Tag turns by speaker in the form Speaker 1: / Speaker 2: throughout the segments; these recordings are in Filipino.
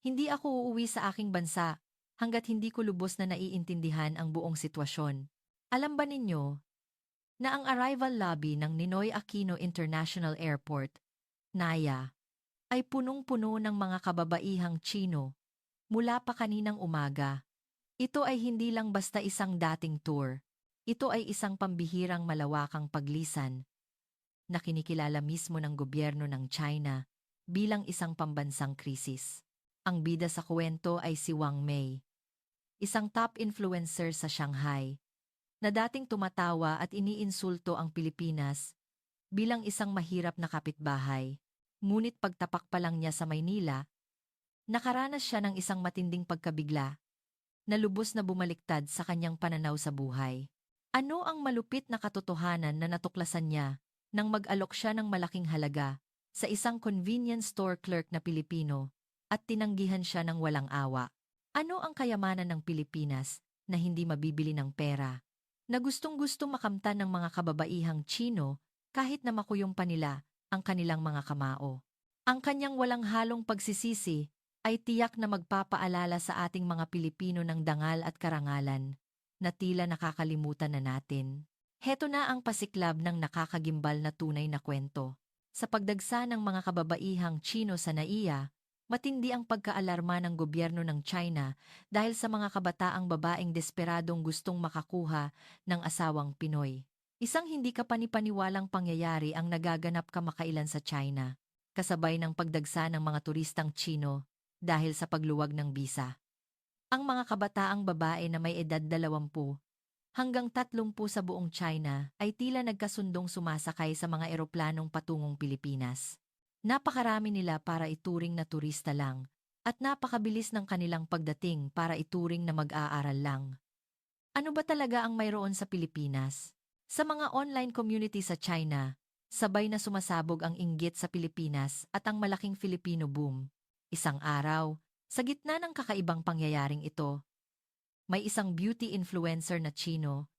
Speaker 1: Hindi ako uuwi sa aking bansa hanggat hindi ko lubos na naiintindihan ang buong sitwasyon. Alam ba ninyo na ang arrival lobby ng Ninoy Aquino International Airport, NAIA, ay punong-puno ng mga kababaihang Tsino mula pa kaninang umaga? Ito ay hindi lang basta isang dating tour. Ito ay isang pambihirang malawakang paglisan na kinikilala mismo ng gobyerno ng China bilang isang pambansang krisis. Ang bida sa kwento ay si Wang Mei, isang top influencer sa Shanghai, na dating tumatawa at iniinsulto ang Pilipinas bilang isang mahirap na kapitbahay. Ngunit pagtapak pa lang niya sa Maynila, nakaranas siya ng isang matinding pagkabigla na lubos na bumaliktad sa kanyang pananaw sa buhay. Ano ang malupit na katotohanan na natuklasan niya nang mag-alok siya ng malaking halaga sa isang convenience store clerk na Pilipino at tinanggihan siya ng walang awa? Ano ang kayamanan ng Pilipinas na hindi mabibili ng pera, na gustong-gusto makamtan ng mga kababaihang Tsino kahit na makuyong pa nila ang kanilang mga kamao? Ang kanyang walang halong pagsisisi ay tiyak na magpapaalala sa ating mga Pilipino ng dangal at karangalan na tila nakakalimutan na natin. Heto na ang pasiklab ng nakakagimbal na tunay na kwento. Sa pagdagsa ng mga kababaihang Tsino sa NAIA, matindi ang pagkaalarma ng gobyerno ng China dahil sa mga kabataang babaeng desperadong gustong makakuha ng asawang Pinoy. Isang hindi kapanipaniwalang pangyayari ang nagaganap kamakailan sa China, kasabay ng pagdagsa ng mga turistang Tsino dahil sa pagluwag ng bisa. Ang mga kabataang babae na may edad 20 hanggang 30 sa buong China ay tila nagkasundong sumasakay sa mga eroplanong patungong Pilipinas. Napakarami nila para ituring na turista lang, at napakabilis ng kanilang pagdating para ituring na mag-aaral lang. Ano ba talaga ang mayroon sa Pilipinas? Sa mga online community sa China, sabay na sumasabog ang inggit sa Pilipinas at ang malaking Filipino boom. Isang araw, sa gitna ng kakaibang pangyayaring ito, may isang beauty influencer na Tsino,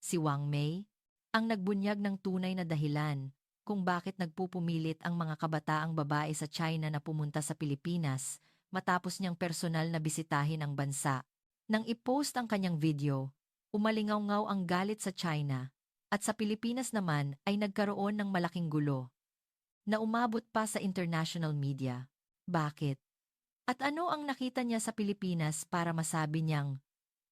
Speaker 1: si Wang Mei, ang nagbunyag ng tunay na dahilan kung bakit nagpupumilit ang mga kabataang babae sa China na pumunta sa Pilipinas matapos niyang personal na bisitahin ang bansa. Nang i-post ang kanyang video, umalingaw-ngaw ang galit sa China, at sa Pilipinas naman ay nagkaroon ng malaking gulo na umabot pa sa international media. Bakit? At ano ang nakita niya sa Pilipinas para masabi niyang,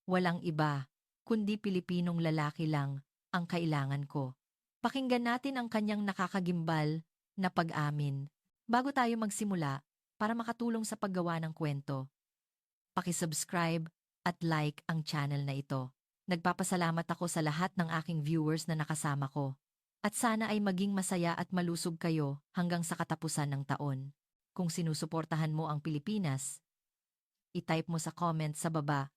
Speaker 1: "Walang iba, kundi Pilipinong lalaki lang ang kailangan ko"? Pakinggan natin ang kanyang nakakagimbal na pag-amin. Bago tayo magsimula, para makatulong sa paggawa ng kwento, paki-subscribe at like ang channel na ito. Nagpapasalamat ako sa lahat ng aking viewers na nakasama ko. At sana ay maging masaya at malusog kayo hanggang sa katapusan ng taon. Kung sinusuportahan mo ang Pilipinas, i-type mo sa comment sa baba,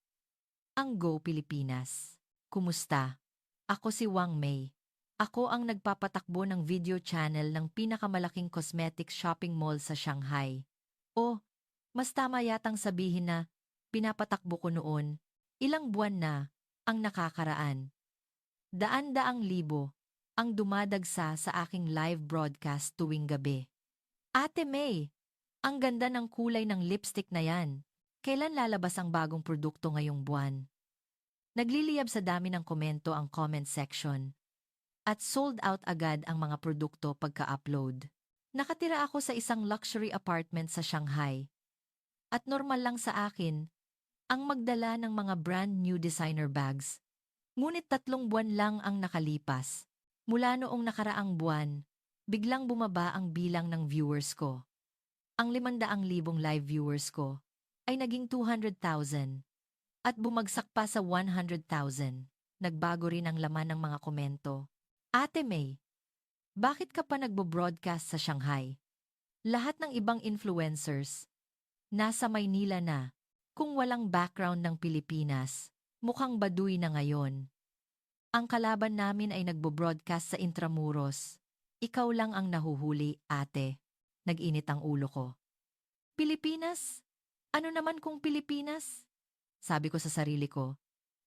Speaker 1: ang Go Pilipinas. Kumusta? Ako si Wang Mei. Ako ang nagpapatakbo ng video channel ng pinakamalaking cosmetics shopping mall sa Shanghai. O, mas tama yatang sabihin na pinapatakbo ko noon, ilang buwan na ang nakakaraan. Daan-daang libo ang dumadagsa sa aking live broadcast tuwing gabi. Ate May, ang ganda ng kulay ng lipstick na yan. Kailan lalabas ang bagong produkto ngayong buwan? Nagliliyab sa dami ng komento ang comment section. At sold out agad ang mga produkto pagka-upload. Nakatira ako sa isang luxury apartment sa Shanghai. At normal lang sa akin ang magdala ng mga brand new designer bags. Ngunit 3 buwan lang ang nakalipas. Mula noong nakaraang buwan, biglang bumaba ang bilang ng viewers ko. Ang 500,000 live viewers ko ay naging 200,000 at bumagsak pa sa 100,000. Nagbago rin ang laman ng mga komento. Ate May, bakit ka pa nagbo-broadcast sa Shanghai? Lahat ng ibang influencers nasa Maynila na. Kung walang background ng Pilipinas, mukhang baduy na ngayon. Ang kalaban namin ay nagbo-broadcast sa Intramuros. Ikaw lang ang nahuhuli, ate. Nag-init ang ulo ko. Pilipinas? Ano naman kung Pilipinas? Sabi ko sa sarili ko.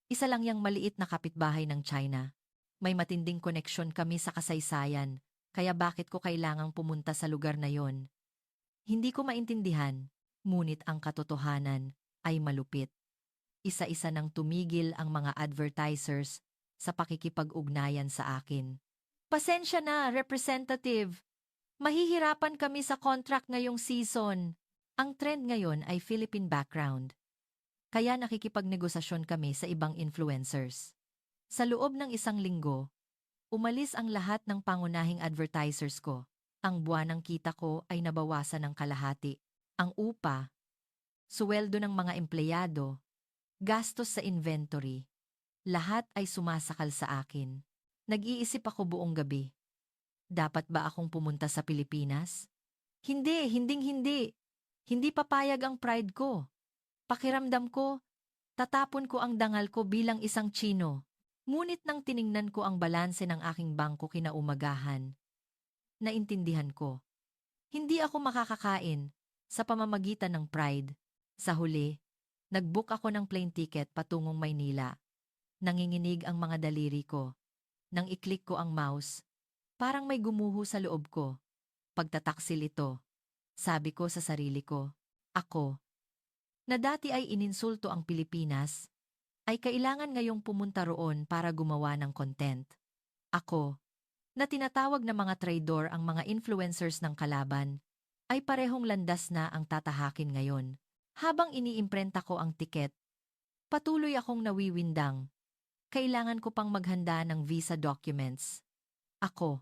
Speaker 1: Isa lang yang maliit na kapitbahay ng China. May matinding koneksyon kami sa kasaysayan, kaya bakit ko kailangang pumunta sa lugar na yon? Hindi ko maintindihan. Ngunit ang katotohanan ay malupit. Isa-isa nang tumigil ang mga advertisers sa pakikipag-ugnayan sa akin. Pasensya na, representative. Mahihirapan kami sa contract ngayong season. Ang trend ngayon ay Philippine background. Kaya nakikipagnegosasyon kami sa ibang influencers. Sa loob ng 1 linggo, umalis ang lahat ng pangunahing advertisers ko. Ang buwanang kita ko ay nabawasan ng kalahati. Ang upa, suweldo ng mga empleyado, gastos sa inventory, lahat ay sumasakal sa akin. Nag-iisip ako buong gabi. Dapat ba akong pumunta sa Pilipinas? Hindi. Hindi papayag ang pride ko. Pakiramdam ko, tatapon ko ang dangal ko bilang isang Tsino. Ngunit nang tiningnan ko ang balanse ng aking bangko kinaumagahan, naintindihan ko. Hindi ako makakakain sa pamamagitan ng pride. Sa huli, nag-book ako ng plane ticket patungong Maynila. Nanginginig ang mga daliri ko. Nang i-click ko ang mouse, parang may gumuho sa loob ko. Pagtataksil ito, sabi ko sa sarili ko, ako, na dati ay ininsulto ang Pilipinas, ay kailangan ngayong pumunta roon para gumawa ng content. Ako, na tinatawag na mga traidor ang mga influencers ng kalaban, ay parehong landas na ang tatahakin ngayon. Habang iniimprenta ko ang tiket, patuloy akong nawiwindang. Kailangan ko pang maghanda ng visa documents. Ako,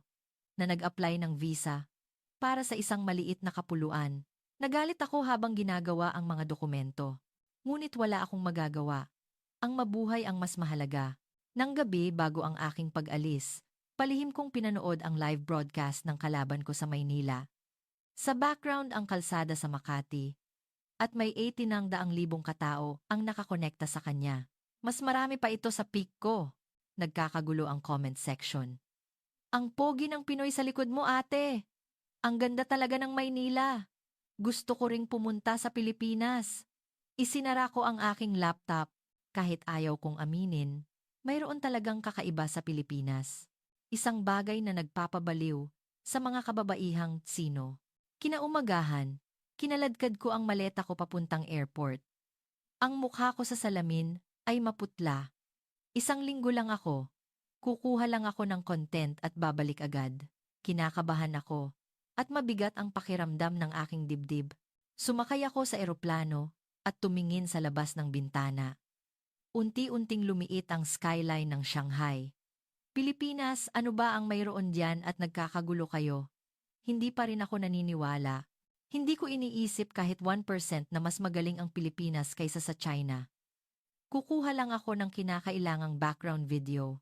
Speaker 1: na nag-apply ng visa para sa isang maliit na kapuluan. Nagalit ako habang ginagawa ang mga dokumento. Ngunit wala akong magagawa. Ang mabuhay ang mas mahalaga. Nang gabi bago ang aking pag-alis, palihim kong pinanood ang live broadcast ng kalaban ko sa Maynila. Sa background ang kalsada sa Makati, at may 80,000 katao ang nakakonekta sa kanya. Mas marami pa ito sa peak ko. Nagkakagulo ang comment section. Ang pogi ng Pinoy sa likod mo, ate. Ang ganda talaga ng Maynila. Gusto ko ring pumunta sa Pilipinas. Isinara ko ang aking laptop. Kahit ayaw kong aminin, mayroon talagang kakaiba sa Pilipinas. Isang bagay na nagpapabaliw sa mga kababaihang Tsino. Kinaumagahan, kinaladkad ko ang maleta ko papuntang airport. Ang mukha ko sa salamin ay maputla. 1 linggo lang ako. Kukuha lang ako ng content at babalik agad. Kinakabahan ako at mabigat ang pakiramdam ng aking dibdib. Sumakay ako sa eroplano at tumingin sa labas ng bintana. Unti-unting lumiit ang skyline ng Shanghai. Pilipinas, ano ba ang mayroon diyan at nagkakagulo kayo? Hindi pa rin ako naniniwala. Hindi ko iniisip kahit 1% na mas magaling ang Pilipinas kaysa sa China. Kukuha lang ako ng kinakailangang background video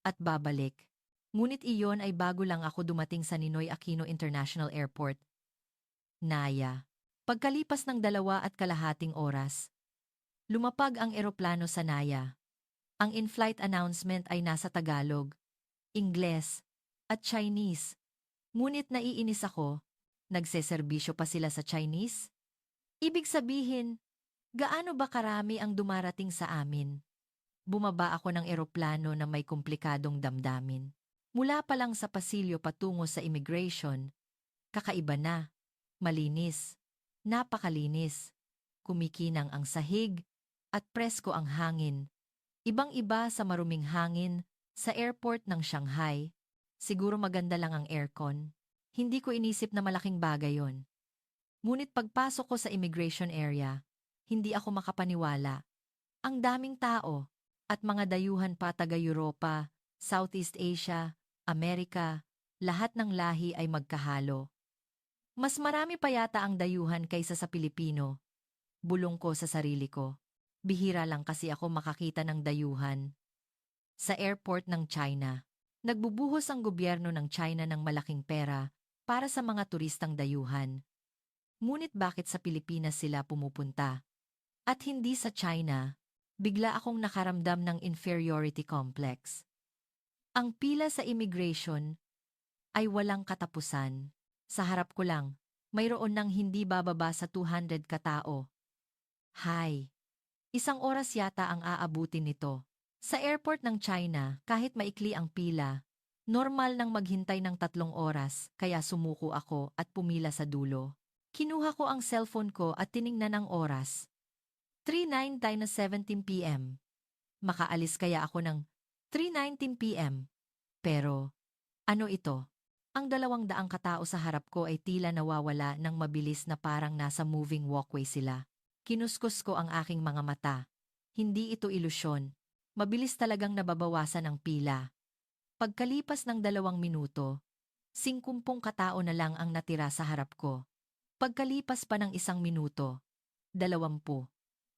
Speaker 1: at babalik. Ngunit iyon ay bago lang ako dumating sa Ninoy Aquino International Airport. Naya. Pagkalipas ng 2.5 oras, lumapag ang eroplano sa Naya. Ang in-flight announcement ay nasa Tagalog, Ingles, at Chinese. Ngunit naiinis ako, nagseserbisyo pa sila sa Chinese? Ibig sabihin, gaano ba karami ang dumarating sa amin? Bumaba ako ng eroplano na may komplikadong damdamin. Mula pa lang sa pasilyo patungo sa immigration, kakaiba na, malinis, napakalinis, kumikinang ang sahig, at presko ang hangin. Ibang-iba sa maruming hangin sa airport ng Shanghai. Siguro maganda lang ang aircon. Hindi ko inisip na malaking bagay yon. Ngunit pagpasok ko sa immigration area, hindi ako makapaniwala. Ang daming tao at mga dayuhan pa taga-Europa, Southeast Asia, Amerika, lahat ng lahi ay magkahalo. Mas marami pa yata ang dayuhan kaysa sa Pilipino. Bulong ko sa sarili ko. Bihira lang kasi ako makakita ng dayuhan. Sa airport ng China, nagbubuhos ang gobyerno ng China ng malaking pera para sa mga turistang dayuhan. Ngunit bakit sa Pilipinas sila pumupunta? At hindi sa China, bigla akong nakaramdam ng inferiority complex. Ang pila sa immigration ay walang katapusan. Sa harap ko lang, mayroon nang hindi bababa sa 200 katao. Hay! 1 oras yata ang aabutin nito. Sa airport ng China, kahit maikli ang pila, normal nang maghintay ng 3 oras, kaya sumuko ako at pumila sa dulo. Kinuha ko ang cellphone ko at tiningnan ang oras. 3:09 p.m. Makaalis kaya ako ng 3:19 p.m. Pero, ano ito? Ang 200 katao sa harap ko ay tila nawawala ng mabilis na parang nasa moving walkway sila. Kinuskus ko ang aking mga mata. Hindi ito ilusyon. Mabilis talagang nababawasan ang pila. Pagkalipas ng 2 minuto, 50 katao na lang ang natira sa harap ko. Pagkalipas pa ng 1 minuto, 20.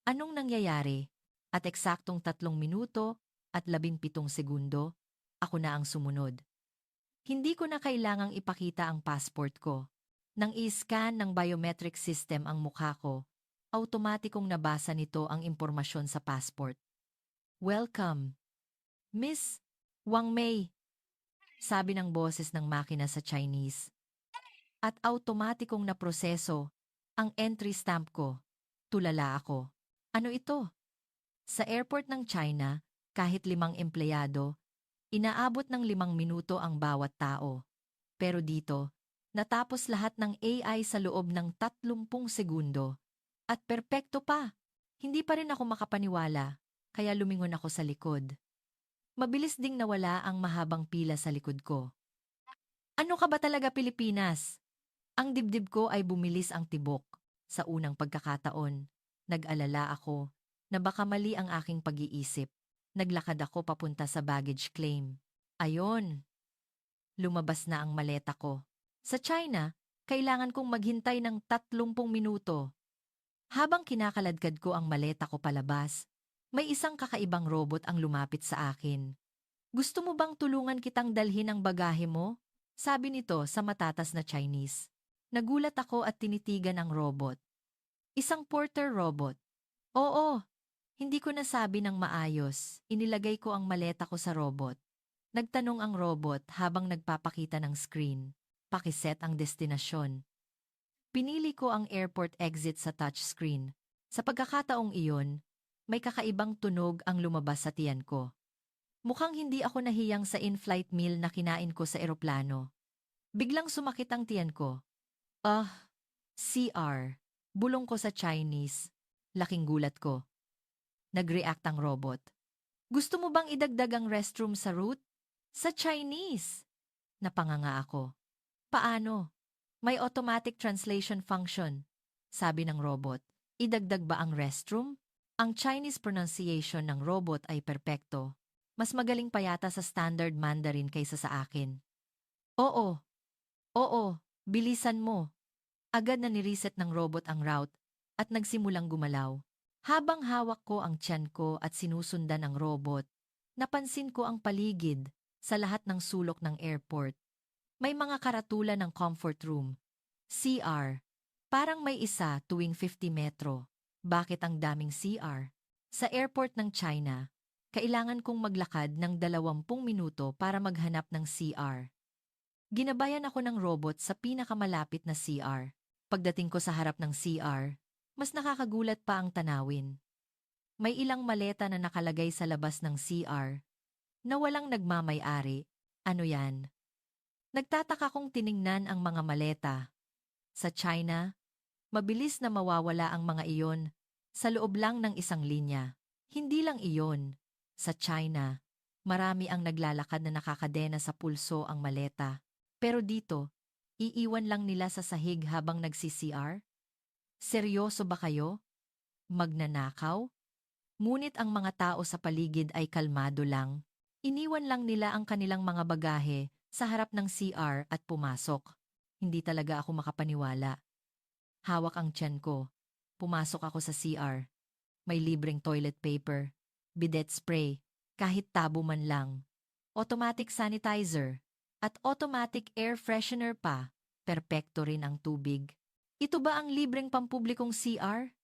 Speaker 1: Anong nangyayari? At eksaktong 3 minuto at 17 segundo, ako na ang sumunod. Hindi ko na kailangang ipakita ang passport ko. Nang i-scan ng biometric system ang mukha ko, automatikong nabasa nito ang impormasyon sa passport. Welcome, Miss Wang Mei, sabi ng boses ng makina sa Chinese. At automatikong naproseso ang entry stamp ko. Tulala ako. Ano ito? Sa airport ng China, kahit 5 empleyado, inaabot ng 5 minuto ang bawat tao. Pero dito, natapos lahat ng AI sa loob ng 30 segundo. At perpekto pa. Hindi pa rin ako makapaniwala, kaya lumingon ako sa likod. Mabilis ding nawala ang mahabang pila sa likod ko. Ano ka ba talaga, Pilipinas? Ang dibdib ko ay bumilis ang tibok. Sa unang pagkakataon, nag-alala ako na baka mali ang aking pag-iisip. Naglakad ako papunta sa baggage claim. Ayon, lumabas na ang maleta ko. Sa China, kailangan kong maghintay ng 30 minuto. Habang kinakaladkad ko ang maleta ko palabas, may isang kakaibang robot ang lumapit sa akin. Gusto mo bang tulungan kitang dalhin ang bagahe mo? Sabi nito sa matatas na Chinese. Nagulat ako at tinitigan ang robot. Isang porter robot. Oo, hindi ko nasabi ng maayos. Inilagay ko ang maleta ko sa robot. Nagtanong ang robot habang nagpapakita ng screen. Pakiset ang destinasyon. Pinili ko ang airport exit sa touchscreen. Sa pagkakataong iyon, may kakaibang tunog ang lumabas sa tiyan ko. Mukhang hindi ako nahiyang sa in-flight meal na kinain ko sa eroplano. Biglang sumakit ang tiyan ko. CR. Bulong ko sa Chinese. Laking gulat ko. Nag-react ang robot. Gusto mo bang idagdag ang restroom sa route? Sa Chinese. Napanganga ako. Paano? May automatic translation function. Sabi ng robot. Idagdag ba ang restroom? Ang Chinese pronunciation ng robot ay perpekto. Mas magaling pa yata sa standard Mandarin kaysa sa akin. Oo. Oo. Bilisan mo. Agad na nireset ng robot ang route at nagsimulang gumalaw. Habang hawak ko ang tiyan ko at sinusundan ang robot, napansin ko ang paligid sa lahat ng sulok ng airport. May mga karatula ng comfort room. CR. Parang may isa tuwing 50 metro. Bakit ang daming CR? Sa airport ng China, kailangan kong maglakad ng 20 minuto para maghanap ng CR. Ginabayan ako ng robot sa pinakamalapit na CR. Pagdating ko sa harap ng CR, mas nakakagulat pa ang tanawin. May ilang maleta na nakalagay sa labas ng CR na walang nagmamay-ari. Ano yan? Nagtataka kong tiningnan ang mga maleta. Sa China, mabilis na mawawala ang mga iyon sa loob lang ng isang linya. Hindi lang iyon. Sa China, marami ang naglalakad na nakakadena sa pulso ang maleta. Pero dito, iiwan lang nila sa sahig habang nagsi-CR? Seryoso ba kayo? Magnanakaw? Ngunit ang mga tao sa paligid ay kalmado lang. Iniwan lang nila ang kanilang mga bagahe sa harap ng CR at pumasok. Hindi talaga ako makapaniwala. Hawak ang tiyan ko. Pumasok ako sa CR. May libreng toilet paper, bidet spray, kahit tabo man lang. Automatic sanitizer, at automatic air freshener pa. Perpekto rin ang tubig. Ito ba ang libreng pampublikong CR?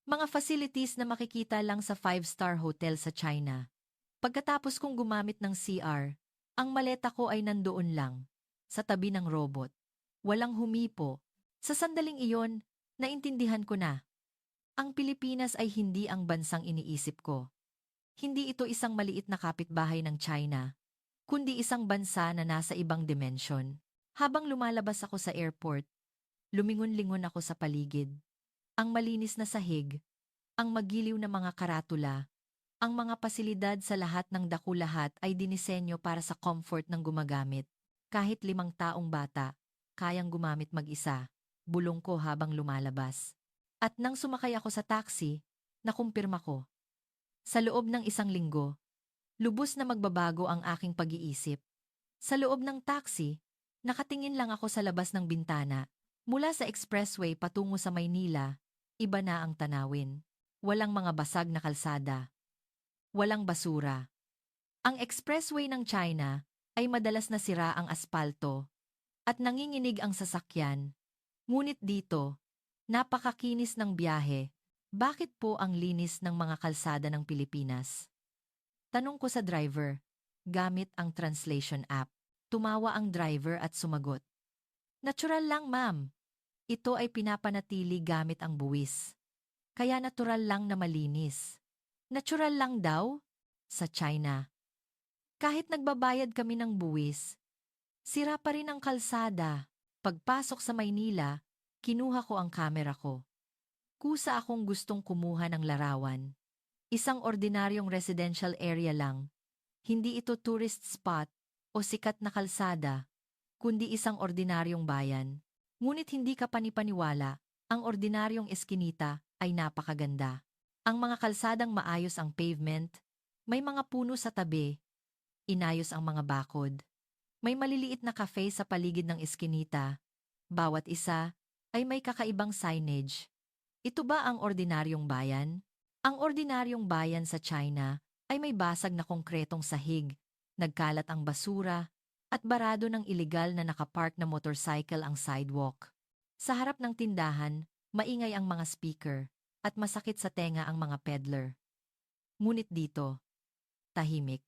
Speaker 1: Mga facilities na makikita lang sa 5-star hotel sa China. Pagkatapos kong gumamit ng CR, ang maleta ko ay nandoon lang, sa tabi ng robot. Walang humipo. Sa sandaling iyon, naintindihan ko na. Ang Pilipinas ay hindi ang bansang iniisip ko. Hindi ito isang maliit na kapitbahay ng China, kundi isang bansa na nasa ibang dimensyon. Habang lumalabas ako sa airport, Lumingon-lingon ako sa paligid. Ang malinis na sahig, ang magiliw na mga karatula, ang mga pasilidad sa lahat ng dako-lahat ay dinisenyo para sa comfort ng gumagamit. Kahit 5 taong bata, kayang gumamit mag-isa, bulong ko habang lumalabas. At nang sumakay ako sa taxi, nakumpirma ko. Sa loob ng 1 linggo, lubos na magbabago ang aking pag-iisip. Sa loob ng taxi, nakatingin lang ako sa labas ng bintana. Mula sa expressway patungo sa Maynila, iba na ang tanawin. Walang mga basag na kalsada. Walang basura. Ang expressway ng China ay madalas na sira ang aspalto at nanginginig ang sasakyan. Ngunit dito, napakakinis ng biyahe. Bakit po ang linis ng mga kalsada ng Pilipinas? Tanong ko sa driver, gamit ang translation app. Tumawa ang driver at sumagot. Natural lang, ma'am. Ito ay pinapanatili gamit ang buwis. Kaya natural lang na malinis. Natural lang daw? Sa China. Kahit nagbabayad kami ng buwis, sira pa rin ang kalsada. Pagpasok sa Maynila, kinuha ko ang kamera ko. Kusa akong gustong kumuha ng larawan. Isang ordinaryong residential area lang. Hindi ito tourist spot o sikat na kalsada, kundi isang ordinaryong bayan. Ngunit hindi ka panipaniwala, ang ordinaryong eskinita ay napakaganda. Ang mga kalsadang maayos ang pavement, may mga puno sa tabi, inayos ang mga bakod. May maliliit na cafe sa paligid ng eskinita. Bawat isa ay may kakaibang signage. Ito ba ang ordinaryong bayan? Ang ordinaryong bayan sa China ay may basag na konkretong sahig, nagkalat ang basura, at barado ng ilegal na nakapark na motorcycle ang sidewalk. Sa harap ng tindahan, maingay ang mga speaker, at masakit sa tenga ang mga peddler. Ngunit dito, tahimik,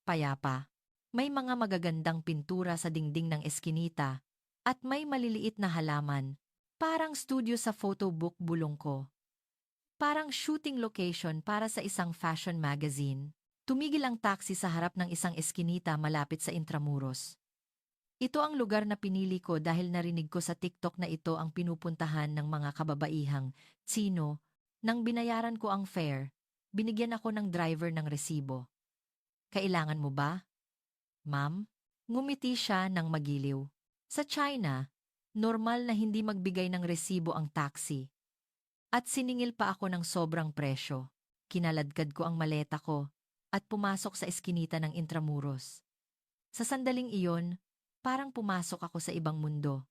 Speaker 1: payapa. May mga magagandang pintura sa dingding ng eskinita, at may maliliit na halaman, parang studio sa photobook bulong ko. Parang shooting location para sa isang fashion magazine. Tumigil ang taxi sa harap ng isang eskinita malapit sa Intramuros. Ito ang lugar na pinili ko dahil narinig ko sa TikTok na ito ang pinupuntahan ng mga kababaihang Tsino. Nang binayaran ko ang fare, binigyan ako ng driver ng resibo. Kailangan mo ba? Ma'am? Ngumiti siya ng magiliw. Sa China, normal na hindi magbigay ng resibo ang taxi. At siningil pa ako ng sobrang presyo. Kinaladkad ko ang maleta ko at pumasok sa eskinita ng Intramuros. Sa sandaling iyon, parang pumasok ako sa ibang mundo.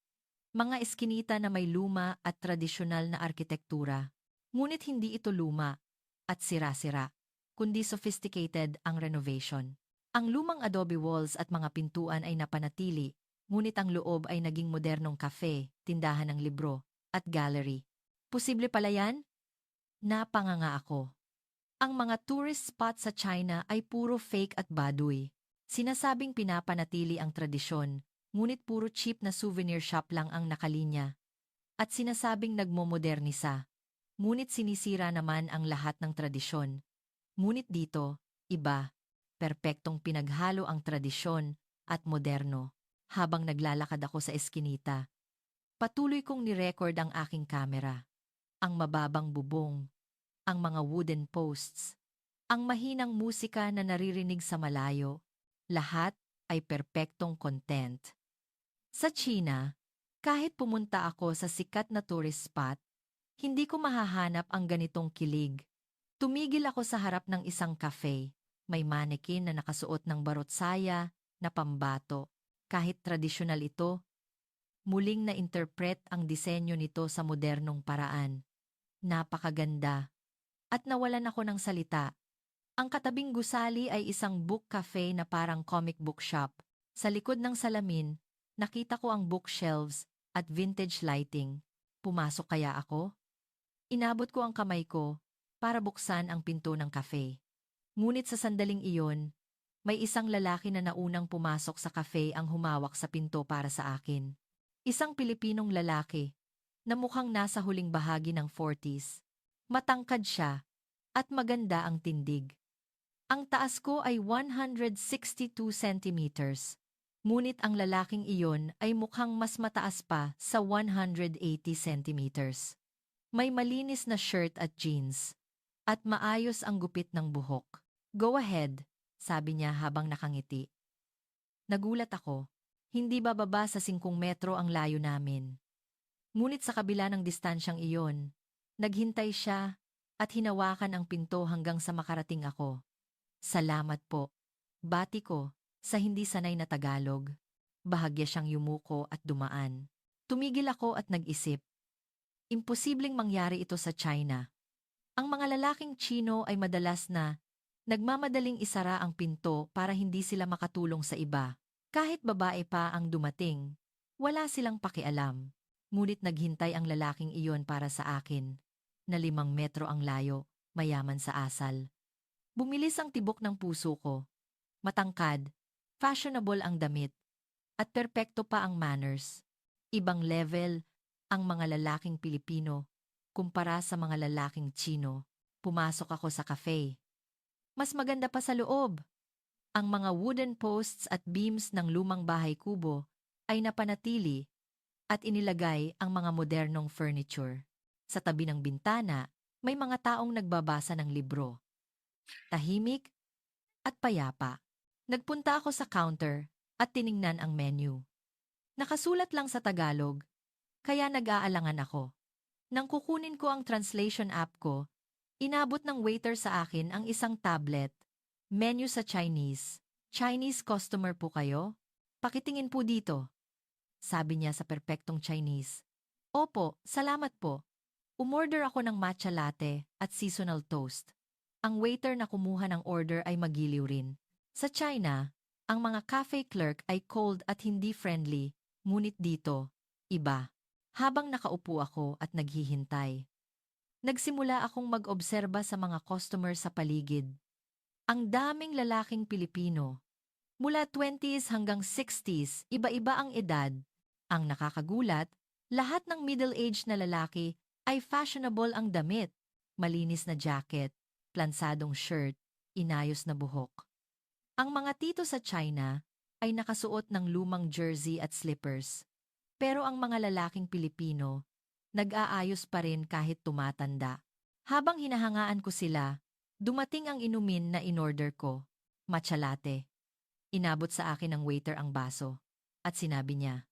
Speaker 1: Mga eskinita na may luma at tradisyonal na arkitektura. Ngunit hindi ito luma at sira-sira, kundi sophisticated ang renovation. Ang lumang adobe walls at mga pintuan ay napanatili, ngunit ang loob ay naging modernong cafe, tindahan ng libro, at gallery. Posible pala yan? Napanganga ako. Ang mga tourist spot sa China ay puro fake at baduy. Sinasabing pinapanatili ang tradisyon, ngunit puro cheap na souvenir shop lang ang nakalinya. At sinasabing nagmomodernisa, ngunit sinisira naman ang lahat ng tradisyon. Ngunit dito, iba, perpektong pinaghalo ang tradisyon at moderno. Habang naglalakad ako sa eskinita, patuloy kong nirecord ang aking kamera. Ang mababang bubong, ang mga wooden posts, ang mahinang musika na naririnig sa malayo, lahat ay perpektong content. Sa China, kahit pumunta ako sa sikat na tourist spot, hindi ko mahahanap ang ganitong kilig. Tumigil ako sa harap ng isang cafe, may mannequin na nakasuot ng barotsaya na pambato. Kahit tradisyonal ito, muling na-interpret ang disenyo nito sa modernong paraan. Napakaganda. At nawalan ako ng salita. Ang katabing gusali ay isang book cafe na parang comic book shop. Sa likod ng salamin, nakita ko ang bookshelves at vintage lighting. Pumasok kaya ako? Inabot ko ang kamay ko para buksan ang pinto ng cafe. Ngunit sa sandaling iyon, may isang lalaki na naunang pumasok sa cafe ang humawak sa pinto para sa akin. Isang Pilipinong lalaki na mukhang nasa huling bahagi ng 40s. Matangkad siya at maganda ang tindig. Ang taas ko ay 162 centimeters. Ngunit ang lalaking iyon ay mukhang mas mataas pa sa 180 centimeters. May malinis na shirt at jeans. At maayos ang gupit ng buhok. Go ahead, sabi niya habang nakangiti. Nagulat ako. Hindi bababa sa 5 metro ang layo namin. Ngunit sa kabila ng distansyang iyon, naghintay siya at hinawakan ang pinto hanggang sa makarating ako. Salamat po. Bati ko sa hindi sanay na Tagalog. Bahagya siyang yumuko at dumaan. Tumigil ako at nag-isip. Imposibleng mangyari ito sa China. Ang mga lalaking Tsino ay madalas na nagmamadaling isara ang pinto para hindi sila makatulong sa iba. Kahit babae pa ang dumating, wala silang pakialam. Ngunit naghintay ang lalaking iyon para sa akin, na 5 metro ang layo, mayaman sa asal. Bumilis ang tibok ng puso ko. Matangkad, fashionable ang damit, at perpekto pa ang manners. Ibang level ang mga lalaking Pilipino kumpara sa mga lalaking Tsino. Pumasok ako sa cafe. Mas maganda pa sa loob. Ang mga wooden posts at beams ng lumang bahay kubo ay napanatili at inilagay ang mga modernong furniture. Sa tabi ng bintana, may mga taong nagbabasa ng libro. Tahimik at payapa. Nagpunta ako sa counter at tiningnan ang menu. Nakasulat lang sa Tagalog, kaya nag-aalangan ako. Nang kukunin ko ang translation app ko, inabot ng waiter sa akin ang isang tablet. Menu sa Chinese. Chinese customer po kayo? Pakitingin po dito. Sabi niya sa perpektong Chinese. Opo, salamat po. Umorder ako ng matcha latte at seasonal toast. Ang waiter na kumuha ng order ay magiliw rin. Sa China, ang mga cafe clerk ay cold at hindi friendly, ngunit dito, iba. Habang nakaupo ako at naghihintay, nagsimula akong mag-obserba sa mga customer sa paligid. Ang daming lalaking Pilipino. Mula 20s hanggang 60s, iba-iba ang edad. Ang nakakagulat, lahat ng middle-aged na lalaki ay fashionable ang damit. Malinis na jacket, plansadong shirt, inayos na buhok. Ang mga tito sa China ay nakasuot ng lumang jersey at slippers. Pero ang mga lalaking Pilipino, nag-aayos pa rin kahit tumatanda. Habang hinahangaan ko sila, dumating ang inumin na inorder ko, matcha latte. Inabot sa akin ng waiter ang baso at sinabi niya,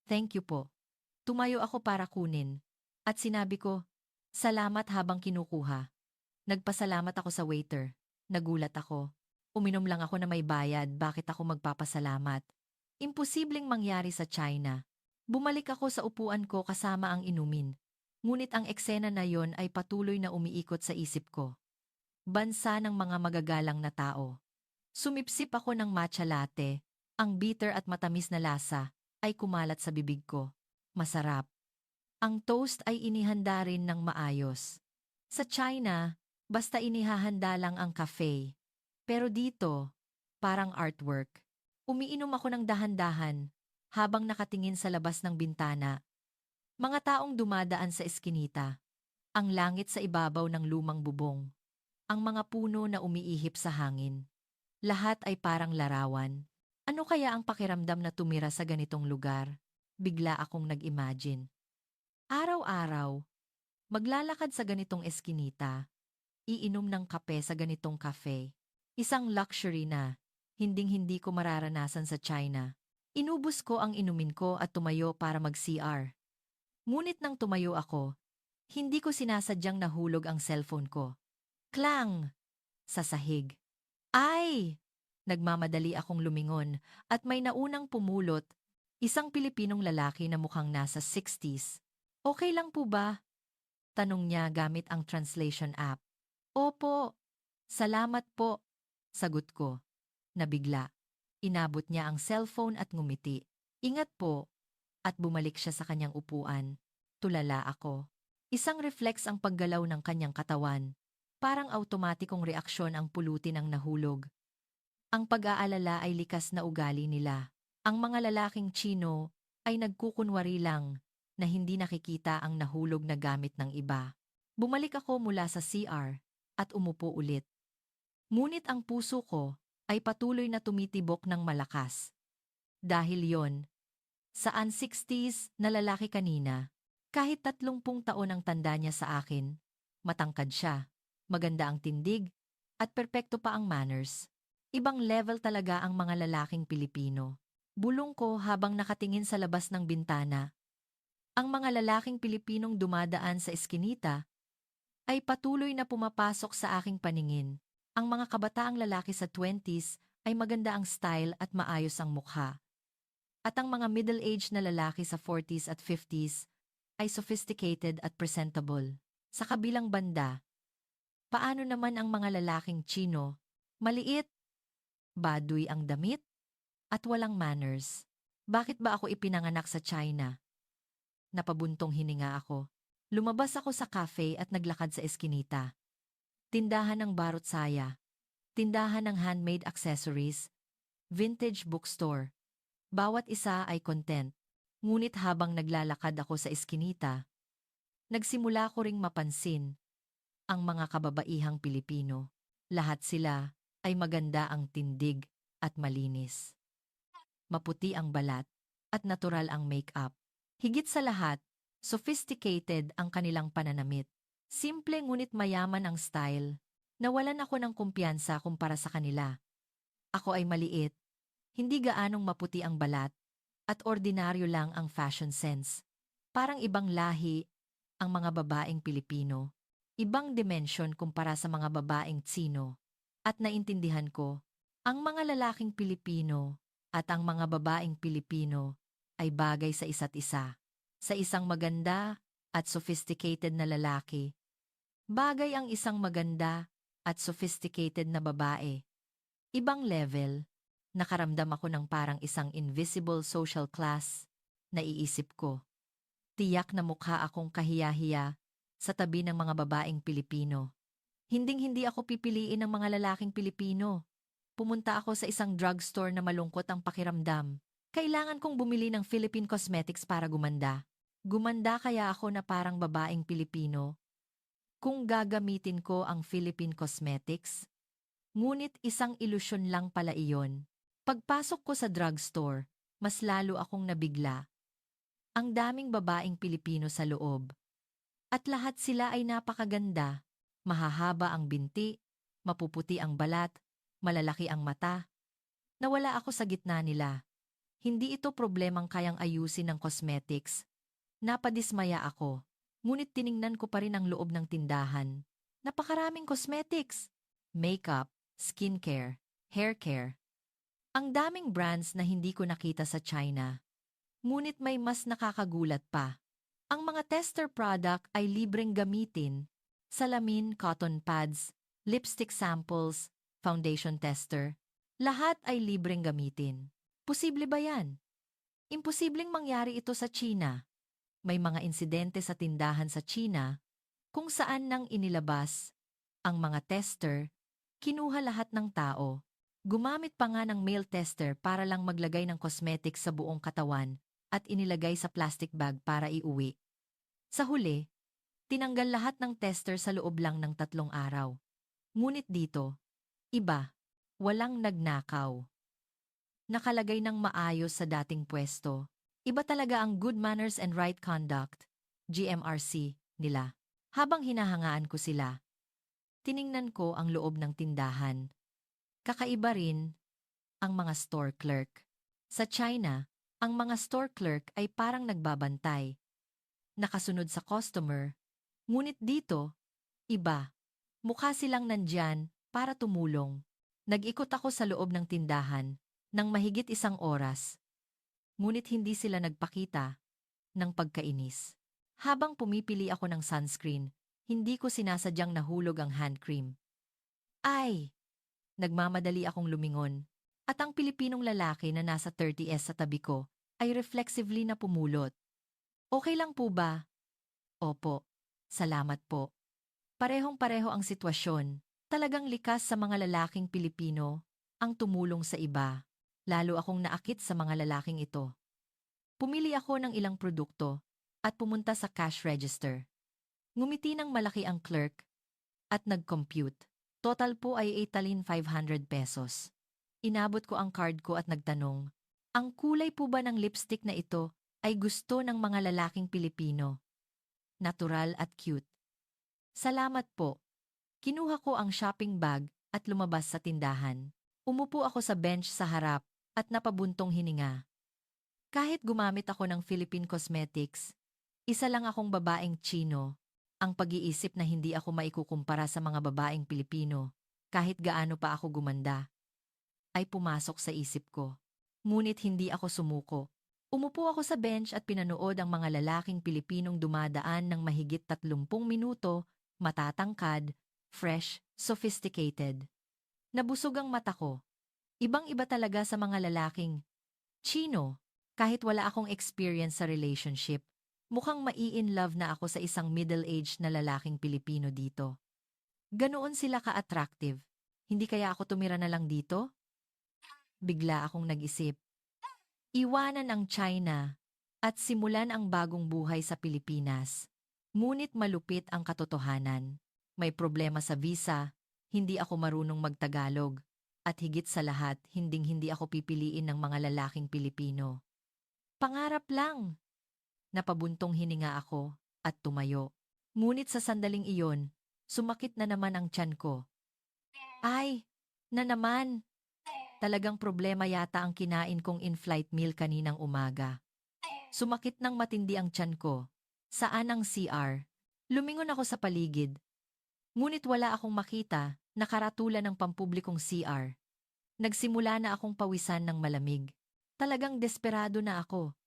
Speaker 1: "Thank you po." Tumayo ako para kunin at sinabi ko, "Salamat," habang kinukuha. Nagpasalamat ako sa waiter. Nagulat ako. Uminom lang ako na may bayad, bakit ako magpapasalamat? Imposibleng mangyari sa China. Bumalik ako sa upuan ko kasama ang inumin. Ngunit ang eksena na yon ay patuloy na umiikot sa isip ko. Bansa ng mga magagalang na tao. Sumipsip ako ng matcha latte. Ang bitter at matamis na lasa ay kumalat sa bibig ko. Masarap. Ang toast ay inihanda rin ng maayos. Sa China, basta inihahanda lang ang cafe. Pero dito, parang artwork. Umiinom ako ng dahan-dahan habang nakatingin sa labas ng bintana. Mga taong dumadaan sa eskinita. Ang langit sa ibabaw ng lumang bubong. Ang mga puno na umiihip sa hangin. Lahat ay parang larawan. Ano kaya ang pakiramdam na tumira sa ganitong lugar? Bigla akong nag-imagine. Araw-araw, maglalakad sa ganitong eskinita, iinom ng kape sa ganitong cafe. Isang luxury na hinding-hindi ko mararanasan sa China. Inubos ko ang inumin ko at tumayo para mag-CR. Ngunit nang tumayo ako, hindi ko sinasadyang nahulog ang cellphone ko. Klang! Sa sahig. Ay! Nagmamadali akong lumingon at may naunang pumulot, isang Pilipinong lalaki na mukhang nasa 60s. Okay lang po ba? Tanong niya gamit ang translation app. Opo. Salamat po. Sagot ko. Nabigla. Inabot niya ang cellphone at ngumiti. Ingat po. At bumalik siya sa kanyang upuan. Tulala ako. Isang reflex ang paggalaw ng kanyang katawan. Parang automatikong reaksyon ang pulutin ang nahulog. Ang pag-aalala ay likas na ugali nila. Ang mga lalaking Tsino ay nagkukunwari lang na hindi nakikita ang nahulog na gamit ng iba. Bumalik ako mula sa CR at umupo ulit. Ngunit ang puso ko ay patuloy na tumitibok ng malakas. Dahil yon, saan 60s na lalaki kanina, kahit 30 taon ang tanda niya sa akin, matangkad siya, maganda ang tindig, at perpekto pa ang manners. Ibang level talaga ang mga lalaking Pilipino. Bulong ko habang nakatingin sa labas ng bintana. Ang mga lalaking Pilipinong dumadaan sa eskinita ay patuloy na pumapasok sa aking paningin. Ang mga kabataang lalaki sa 20s ay maganda ang style at maayos ang mukha. At ang mga middle-aged na lalaki sa 40s at 50s ay sophisticated at presentable. Sa kabilang banda, paano naman ang mga lalaking Chino? Maliit, baduy ang damit, at walang manners. Bakit ba ako ipinanganak sa China? Napabuntong hininga ako. Lumabas ako sa cafe at naglakad sa eskinita. Tindahan ng barot saya, tindahan ng handmade accessories, vintage bookstore. Bawat isa ay content. Ngunit habang naglalakad ako sa eskinita, nagsimula ko ring mapansin ang mga kababaihang Pilipino. Lahat sila ay maganda ang tindig at malinis. Maputi ang balat at natural ang make-up. Higit sa lahat, sophisticated ang kanilang pananamit. Simple ngunit mayaman ang style. Nawalan ako ng kumpiyansa kumpara sa kanila. Ako ay maliit, hindi gaanong maputi ang balat, at ordinaryo lang ang fashion sense. Parang ibang lahi ang mga babaeng Pilipino. Ibang dimension kumpara sa mga babaeng Tsino. At naintindihan ko, ang mga lalaking Pilipino at ang mga babaeng Pilipino ay bagay sa isa't isa. Sa isang maganda at sophisticated na lalaki, bagay ang isang maganda at sophisticated na babae. Ibang level, nakaramdam ako ng parang isang invisible social class. Naiisip ko, tiyak na mukha akong kahiya-hiya sa tabi ng mga babaeng Pilipino. Hinding-hindi ako pipiliin ng mga lalaking Pilipino. Pumunta ako sa isang drugstore na malungkot ang pakiramdam. Kailangan kong bumili ng Philippine Cosmetics para gumanda. Gumanda kaya ako na parang babaeng Pilipino kung gagamitin ko ang Philippine Cosmetics. Ngunit isang ilusyon lang pala iyon. Pagpasok ko sa drugstore, mas lalo akong nabigla. Ang daming babaeng Pilipino sa loob. At lahat sila ay napakaganda. Mahahaba ang binti, mapuputi ang balat, malalaki ang mata. Nawala ako sa gitna nila. Hindi ito problemang kayang ayusin ng cosmetics. Napadismaya ako. Ngunit tiningnan ko pa rin ang loob ng tindahan. Napakaraming cosmetics, makeup, skincare, hair care. Ang daming brands na hindi ko nakita sa China. Ngunit may mas nakakagulat pa. Ang mga tester product ay libreng gamitin. Salamin, cotton pads, lipstick samples, foundation tester. Lahat ay libreng gamitin. Posible ba yan? Imposibleng mangyari ito sa China. May mga insidente sa tindahan sa China kung saan nang inilabas ang mga tester, kinuha lahat ng tao. Gumamit pa nga ng male tester para lang maglagay ng cosmetics sa buong katawan at inilagay sa plastic bag para iuwi. Sa huli, tinanggal lahat ng tester sa loob lang ng 3 araw. Ngunit dito, iba, walang nagnakaw. Nakalagay ng maayos sa dating pwesto. Iba talaga ang good manners and right conduct, GMRC, nila. Habang hinahangaan ko sila, tiningnan ko ang loob ng tindahan. Kakaiba rin ang mga store clerk. Sa China, ang mga store clerk ay parang nagbabantay. Nakasunod sa customer. Ngunit dito, iba. Mukha silang nandyan para tumulong. Nag-ikot ako sa loob ng tindahan ng mahigit 1 oras. Ngunit hindi sila nagpakita ng pagkainis. Habang pumipili ako ng sunscreen, hindi ko sinasadyang nahulog ang hand cream. Ay! Nagmamadali akong lumingon. At ang Pilipinong lalaki na nasa 30s sa tabi ko ay reflexively na pumulot. Okay lang po ba? Opo. Salamat po. Parehong-pareho ang sitwasyon. Talagang likas sa mga lalaking Pilipino ang tumulong sa iba. Lalo akong naakit sa mga lalaking ito. Pumili ako ng ilang produkto at pumunta sa cash register. Ngumiti ng malaki ang clerk at nag-compute. Total po ay 8,500 pesos. Inabot ko ang card ko at nagtanong, Ang kulay po ba ng lipstick na ito ay gusto ng mga lalaking Pilipino? Natural at cute. Salamat po. Kinuha ko ang shopping bag at lumabas sa tindahan. Umupo ako sa bench sa harap at napabuntong hininga. Kahit gumamit ako ng Philippine Cosmetics, isa lang akong babaeng Chino. Ang pag-iisip na hindi ako maikukumpara sa mga babaeng Pilipino, kahit gaano pa ako gumanda, ay pumasok sa isip ko. Ngunit hindi ako sumuko. Umupo ako sa bench at pinanood ang mga lalaking Pilipinong dumadaan ng mahigit 30 minuto, matatangkad, fresh, sophisticated. Nabusog ang mata ko. Ibang-iba talaga sa mga lalaking Chino. Kahit wala akong experience sa relationship, mukhang mai-in-love na ako sa isang middle-aged na lalaking Pilipino dito. Ganoon sila ka-attractive. Hindi kaya ako tumira na lang dito? Bigla akong nag-isip. Iwanan ang China at simulan ang bagong buhay sa Pilipinas. Ngunit malupit ang katotohanan. May problema sa visa, hindi ako marunong magtagalog, at higit sa lahat, hinding-hindi ako pipiliin ng mga lalaking Pilipino. Pangarap lang. Napabuntong hininga ako at tumayo. Ngunit sa sandaling iyon, sumakit na naman ang tiyan ko. Ay, na naman. Talagang problema yata ang kinain kong in-flight meal kaninang umaga. Sumakit ng matindi ang tiyan ko. Saan ang CR? Lumingon ako sa paligid. Ngunit wala akong makita, nakaratulan ng pampublikong CR. Nagsimula na akong pawisan ng malamig. Talagang desperado na ako.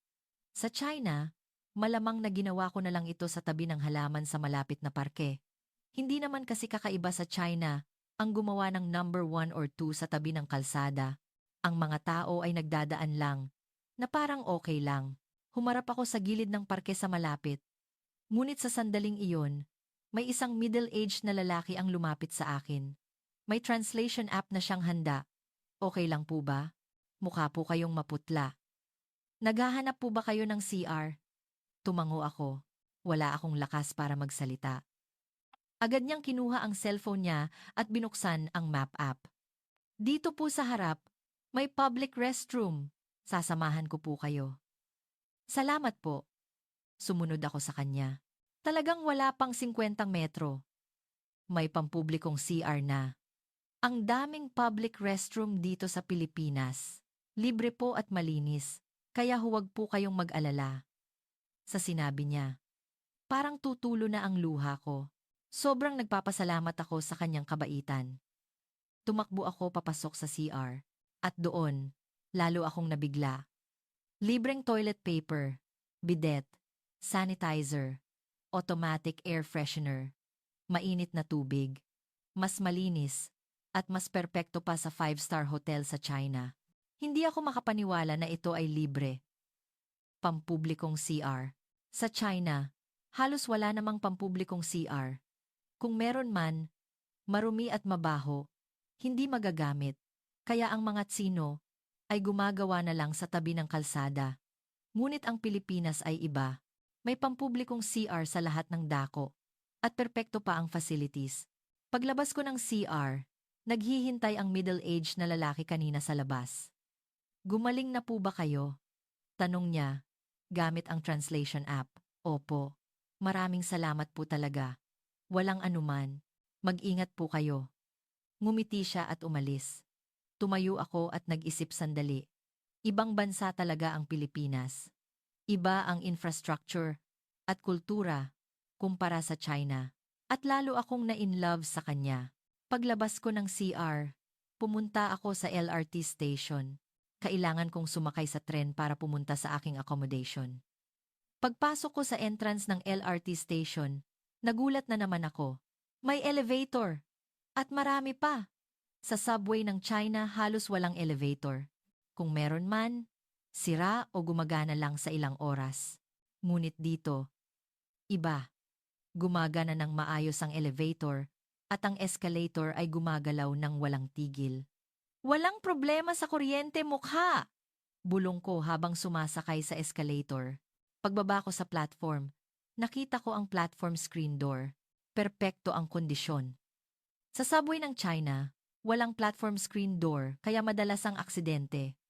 Speaker 1: Sa China, malamang na ginawa ko na lang ito sa tabi ng halaman sa malapit na parke. Hindi naman kasi kakaiba sa China ang gumawa ng number 1 or 2 sa tabi ng kalsada. Ang mga tao ay nagdadaan lang, na parang okay lang. Humarap ako sa gilid ng parke sa malapit. Ngunit sa sandaling iyon, may isang middle-aged na lalaki ang lumapit sa akin. May translation app na siyang handa. Okay lang po ba? Mukha po kayong maputla. Naghahanap po ba kayo ng CR? Tumango ako. Wala akong lakas para magsalita. Agad niyang kinuha ang cellphone niya at binuksan ang map app. Dito po sa harap, may public restroom. Sasamahan ko po kayo. Salamat po. Sumunod ako sa kanya. Talagang wala pang 50 metro. May pampublikong CR na. Ang daming public restroom dito sa Pilipinas. Libre po at malinis, kaya huwag po kayong mag-alala. Sa sinabi niya, parang tutulo na ang luha ko. Sobrang nagpapasalamat ako sa kanyang kabaitan. Tumakbo ako papasok sa CR. At doon, lalo akong nabigla. Libreng toilet paper, bidet, sanitizer, automatic air freshener, mainit na tubig, mas malinis, at mas perpekto pa sa 5-star hotel sa China. Hindi ako makapaniwala na ito ay libre. Pampublikong CR. Sa China, halos wala namang pampublikong CR. Kung meron man, marumi at mabaho, hindi magagamit. Kaya ang mga Tsino ay gumagawa na lang sa tabi ng kalsada. Ngunit ang Pilipinas ay iba. May pampublikong CR sa lahat ng dako. At perpekto pa ang facilities. Paglabas ko ng CR, naghihintay ang middle-aged na lalaki kanina sa labas. Gumaling na po ba kayo? Tanong niya, gamit ang translation app. Opo. Maraming salamat po talaga. Walang anuman. Mag-ingat po kayo. Ngumiti siya at umalis. Tumayo ako at nag-isip sandali. Ibang bansa talaga ang Pilipinas. Iba ang infrastructure at kultura kumpara sa China. At lalo akong na-in-love sa kanya. Paglabas ko ng CR, pumunta ako sa LRT station. Kailangan kong sumakay sa tren para pumunta sa aking accommodation. Pagpasok ko sa entrance ng LRT station, nagulat na naman ako. May elevator. At marami pa. Sa subway ng China halos walang elevator. Kung meron man, sira o gumagana lang sa ilang oras. Ngunit dito, iba. Gumagana ng maayos ang elevator at ang escalator ay gumagalaw ng walang tigil. Walang problema sa kuryente, mukha! Bulong ko habang sumasakay sa escalator. Pagbaba ko sa platform, nakita ko ang platform screen door. Perpekto ang kondisyon. Sa subway ng China, walang platform screen door kaya madalas ang aksidente.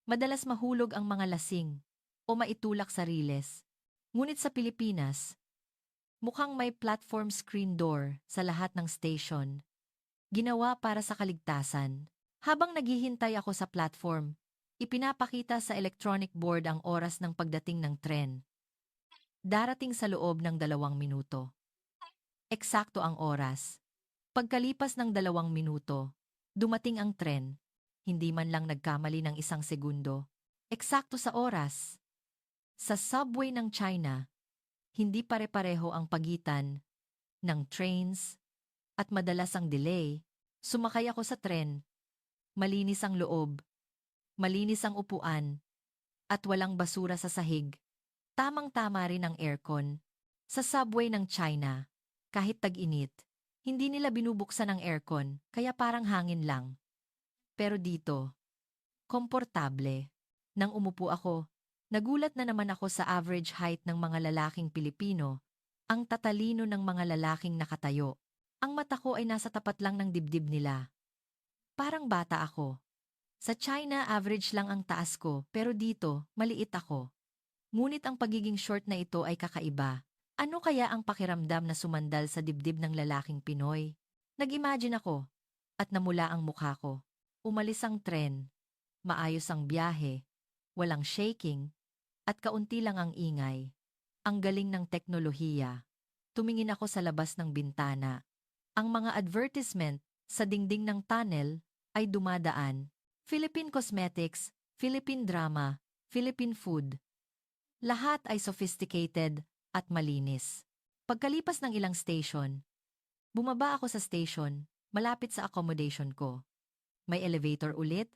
Speaker 1: Madalas mahulog ang mga lasing o maitulak sa riles. Ngunit sa Pilipinas, mukhang may platform screen door sa lahat ng station. Ginawa para sa kaligtasan. Habang naghihintay ako sa platform, ipinapakita sa electronic board ang oras ng pagdating ng tren. Darating sa loob ng 2 minuto. Eksakto ang oras. Pagkalipas ng 2 minuto, dumating ang tren. Hindi man lang nagkamali ng 1 segundo. Eksakto sa oras. Sa subway ng China, hindi pare-pareho ang pagitan ng trains at madalas ang delay. Sumakay ako sa tren, malinis ang loob, malinis ang upuan, at walang basura sa sahig. Tamang-tama rin ang aircon. Sa subway ng China, kahit tag-init, hindi nila binubuksan ang aircon, kaya parang hangin lang. Pero dito, komportable. Nang umupo ako, nagulat na naman ako sa average height ng mga lalaking Pilipino, ang tatalino ng mga lalaking nakatayo. Ang mata ko ay nasa tapat lang ng dibdib nila. Parang bata ako. Sa China, average lang ang taas ko, pero dito, maliit ako. Ngunit ang pagiging short na ito ay kakaiba. Ano kaya ang pakiramdam na sumandal sa dibdib ng lalaking Pinoy? Nag-imagine ako, at namula ang mukha ko. Umalis ang tren, maayos ang biyahe, walang shaking, at kaunti lang ang ingay. Ang galing ng teknolohiya. Tumingin ako sa labas ng bintana. Ang mga advertisement sa dingding ng tunnel ay dumadaan. Philippine Cosmetics, Philippine Drama, Philippine Food. Lahat ay sophisticated at malinis. Pagkalipas ng ilang station, bumaba ako sa station, malapit sa accommodation ko. May elevator ulit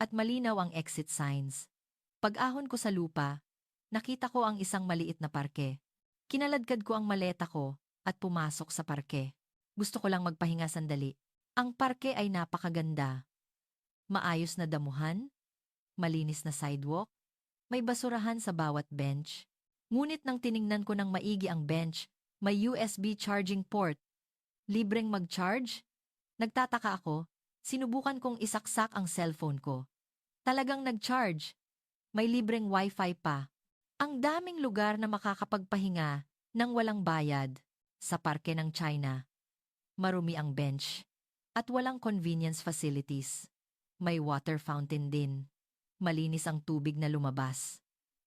Speaker 1: at malinaw ang exit signs. Pag-ahon ko sa lupa, nakita ko ang isang maliit na parke. Kinaladkad ko ang maleta ko at pumasok sa parke. Gusto ko lang magpahinga sandali. Ang parke ay napakaganda. Maayos na damuhan, malinis na sidewalk, may basurahan sa bawat bench. Ngunit nang tiningnan ko ng maigi ang bench, may USB charging port. Libreng mag-charge? Nagtataka ako, sinubukan kong isaksak ang cellphone ko. Talagang nag-charge. May libreng wifi pa. Ang daming lugar na makakapagpahinga nang walang bayad sa parke ng China. Marumi ang bench at walang convenience facilities. May water fountain din. Malinis ang tubig na lumabas.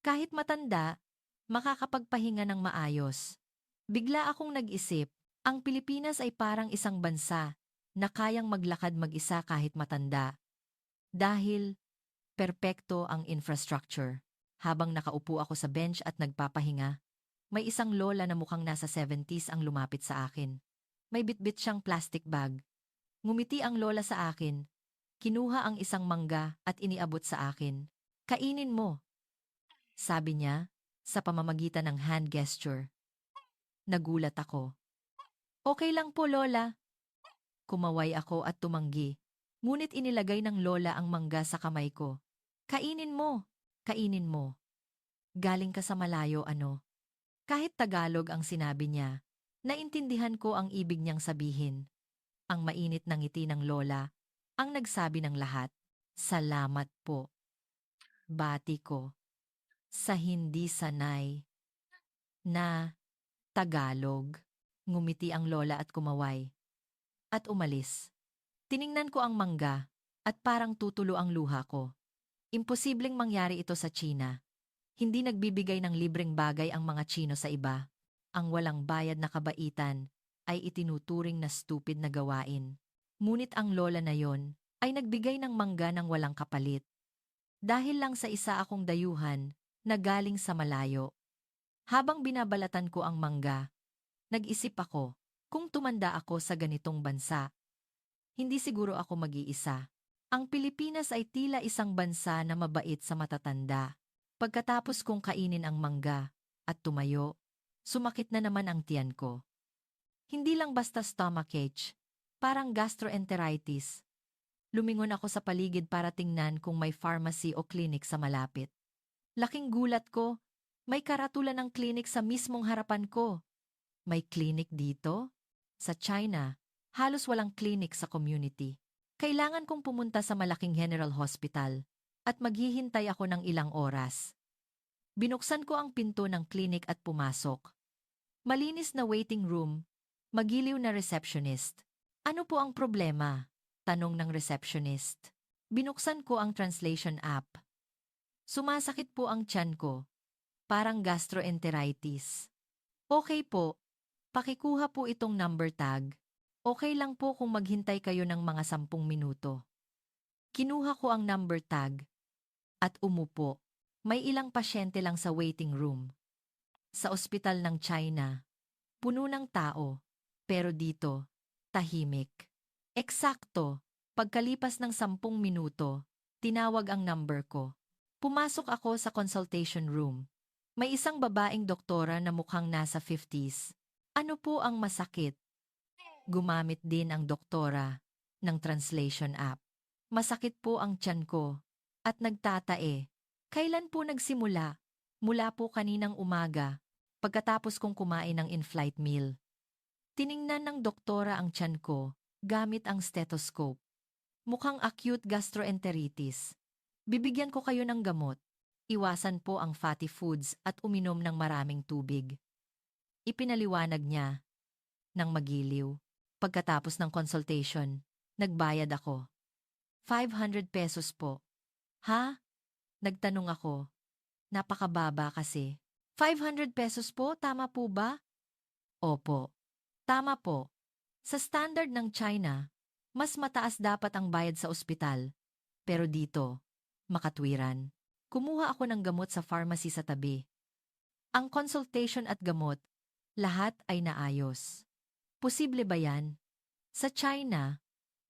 Speaker 1: Kahit matanda, makakapagpahinga ng maayos. Bigla akong nag-isip, ang Pilipinas ay parang isang bansa na kayang maglakad mag-isa kahit matanda. Dahil perpekto ang infrastructure. Habang nakaupo ako sa bench at nagpapahinga, may isang lola na mukhang nasa 70s ang lumapit sa akin. May bitbit siyang plastic bag. Ngumiti ang lola sa akin. Kinuha ang isang mangga at iniabot sa akin. Kainin mo, sabi niya, sa pamamagitan ng hand gesture. Nagulat ako. Okay lang po, lola. Kumaway ako at tumanggi. Ngunit inilagay ng lola ang mangga sa kamay ko. Kainin mo, kainin mo. Galing ka sa malayo, ano? Kahit Tagalog ang sinabi niya, naintindihan ko ang ibig niyang sabihin. Ang mainit ng ngiti ng lola, ang nagsabi ng lahat. Salamat po. Bati ko. Sa hindi sanay na Tagalog. Ngumiti ang lola at kumaway. At umalis. Tiningnan ko ang mangga at parang tutulo ang luha ko. Imposibleng mangyari ito sa China. Hindi nagbibigay ng libreng bagay ang mga Chino sa iba. Ang walang bayad na kabaitan ay itinuturing na stupid na gawain. Ngunit ang lola na yon ay nagbigay ng mangga ng walang kapalit. Dahil lang sa isa akong dayuhan na galing sa malayo. Habang binabalatan ko ang mangga, nag-isip ako, kung tumanda ako sa ganitong bansa, hindi siguro ako mag-iisa. Ang Pilipinas ay tila isang bansa na mabait sa matatanda. Pagkatapos kong kainin ang mangga at tumayo, sumakit na naman ang tiyan ko. Hindi lang basta stomachache, parang gastroenteritis. Lumingon ako sa paligid para tingnan kung may pharmacy o clinic sa malapit. Laking gulat ko, may karatulan ng clinic sa mismong harapan ko. May clinic dito? Sa China, halos walang clinic sa community. Kailangan kong pumunta sa malaking general hospital. at maghihintay ako ng ilang oras. Binuksan ko ang pinto ng klinik at pumasok. Malinis na waiting room, magiliw na receptionist. Ano po ang problema? Tanong ng receptionist. Binuksan ko ang translation app. Sumasakit po ang tiyan ko. Parang gastroenteritis. Okay po. Pakikuha po itong number tag. Okay lang po kung maghintay kayo ng mga 10 minuto. Kinuha ko ang number tag at umupo. May ilang pasyente lang sa waiting room. Sa ospital ng China, puno ng tao, pero dito, tahimik. Eksakto, pagkalipas ng 10 minuto, tinawag ang number ko. Pumasok ako sa consultation room. May isang babaeng doktora na mukhang nasa 50s. Ano po ang masakit? Gumamit din ang doktora ng translation app. Masakit po ang tiyan ko at nagtatae. Kailan po nagsimula? Mula po kaninang umaga, pagkatapos kong kumain ng in-flight meal. Tiningnan ng doktora ang tiyan ko gamit ang stethoscope. Mukhang acute gastroenteritis. Bibigyan ko kayo ng gamot. Iwasan po ang fatty foods at uminom ng maraming tubig. Ipinaliwanag niya ng magiliw. Pagkatapos ng consultation, nagbayad ako. 500 pesos po. Ha? Nagtanong ako. Napakababa kasi. 500 pesos po, tama po ba? Opo. Tama po. Sa standard ng China, mas mataas dapat ang bayad sa ospital. Pero dito, makatwiran. Kumuha ako ng gamot sa pharmacy sa tabi. Ang consultation at gamot, lahat ay naayos. Posible ba yan? Sa China,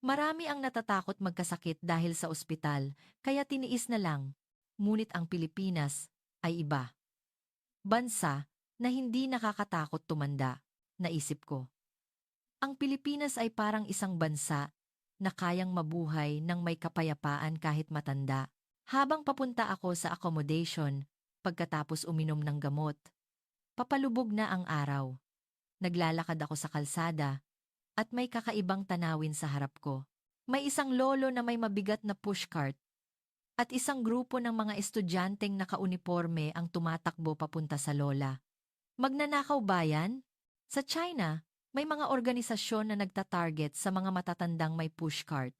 Speaker 1: marami ang natatakot magkasakit dahil sa ospital, kaya tiniis na lang. Ngunit ang Pilipinas ay iba. Bansa na hindi nakakatakot tumanda, naisip ko. Ang Pilipinas ay parang isang bansa na kayang mabuhay ng may kapayapaan kahit matanda. Habang papunta ako sa accommodation, pagkatapos uminom ng gamot, papalubog na ang araw. Naglalakad ako sa kalsada at may kakaibang tanawin sa harap ko. May isang lolo na may mabigat na pushcart at isang grupo ng mga estudyanteng nakauniporme ang tumatakbo papunta sa lola. Magnanakaw ba yan? Sa China, may mga organisasyon na nagtatarget sa mga matatandang may pushcart.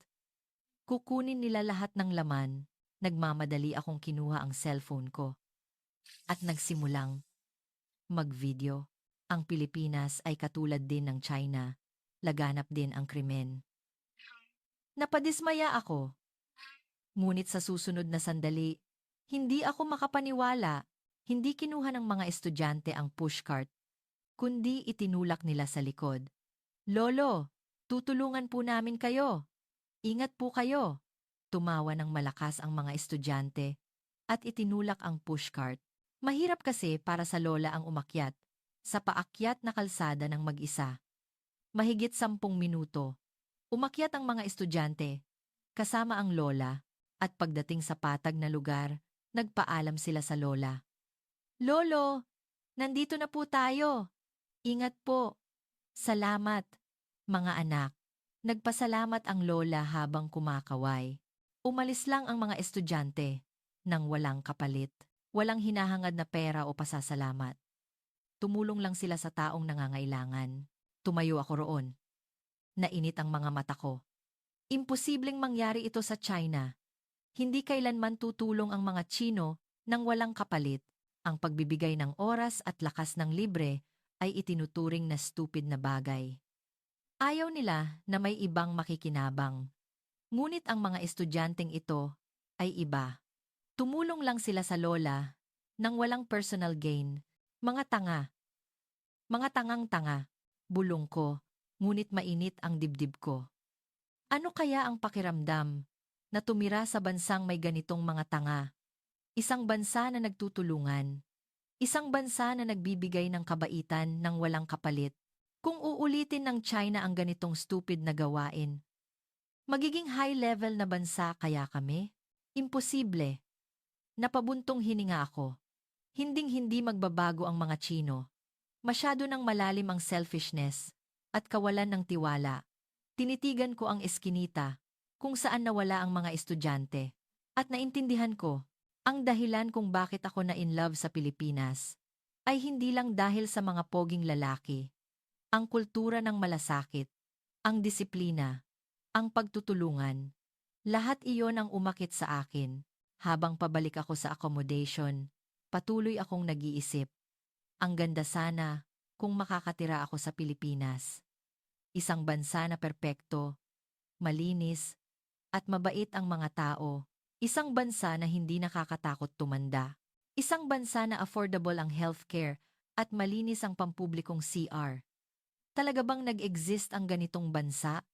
Speaker 1: Kukunin nila lahat ng laman. Nagmamadali akong kinuha ang cellphone ko at nagsimulang mag-video. Ang Pilipinas ay katulad din ng China. Laganap din ang krimen. Napadismaya ako. Ngunit sa susunod na sandali, hindi ako makapaniwala. Hindi kinuha ng mga estudyante ang pushcart, kundi itinulak nila sa likod. Lolo, tutulungan po namin kayo. Ingat po kayo. Tumawa ng malakas ang mga estudyante at itinulak ang pushcart. Mahirap kasi para sa lola ang umakyat sa paakyat na kalsada ng mag-isa. Mahigit 10 minuto. Umakyat ang mga estudyante, kasama ang lola, at pagdating sa patag na lugar, nagpaalam sila sa lola. Lolo, nandito na po tayo. Ingat po. Salamat, mga anak. Nagpasalamat ang lola habang kumakaway. Umalis lang ang mga estudyante nang walang kapalit, walang hinahangad na pera o pasasalamat. Tumulong lang sila sa taong nangangailangan. Tumayo ako roon. Nainit ang mga mata ko. Imposibleng mangyari ito sa China. Hindi kailanman tutulong ang mga Tsino nang walang kapalit. Ang pagbibigay ng oras at lakas ng libre ay itinuturing na stupid na bagay. Ayaw nila na may ibang makikinabang. Ngunit ang mga estudyanteng ito ay iba. Tumulong lang sila sa lola nang walang personal gain. Mga tanga. Mga tangang-tanga. Bulong ko, ngunit mainit ang dibdib ko. Ano kaya ang pakiramdam na tumira sa bansang may ganitong mga tanga? Isang bansa na nagtutulungan. Isang bansa na nagbibigay ng kabaitan ng walang kapalit. Kung uulitin ng China ang ganitong stupid na gawain, magiging high-level na bansa kaya kami? Imposible. Napabuntong hininga ako. Hinding-hindi magbabago ang mga Tsino. Masyado nang malalim ang selfishness at kawalan ng tiwala. Tinitigan ko ang eskinita kung saan nawala ang mga estudyante. At naintindihan ko, ang dahilan kung bakit ako na in love sa Pilipinas ay hindi lang dahil sa mga poging lalaki, ang kultura ng malasakit, ang disiplina, ang pagtutulungan. Lahat iyon ang umakit sa akin. Habang pabalik ako sa accommodation, patuloy akong nag-iisip. Ang ganda sana kung makakatira ako sa Pilipinas. Isang bansa na perpekto, malinis, at mabait ang mga tao. Isang bansa na hindi nakakatakot tumanda. Isang bansa na affordable ang healthcare at malinis ang pampublikong CR. Talaga bang nag-exist ang ganitong bansa?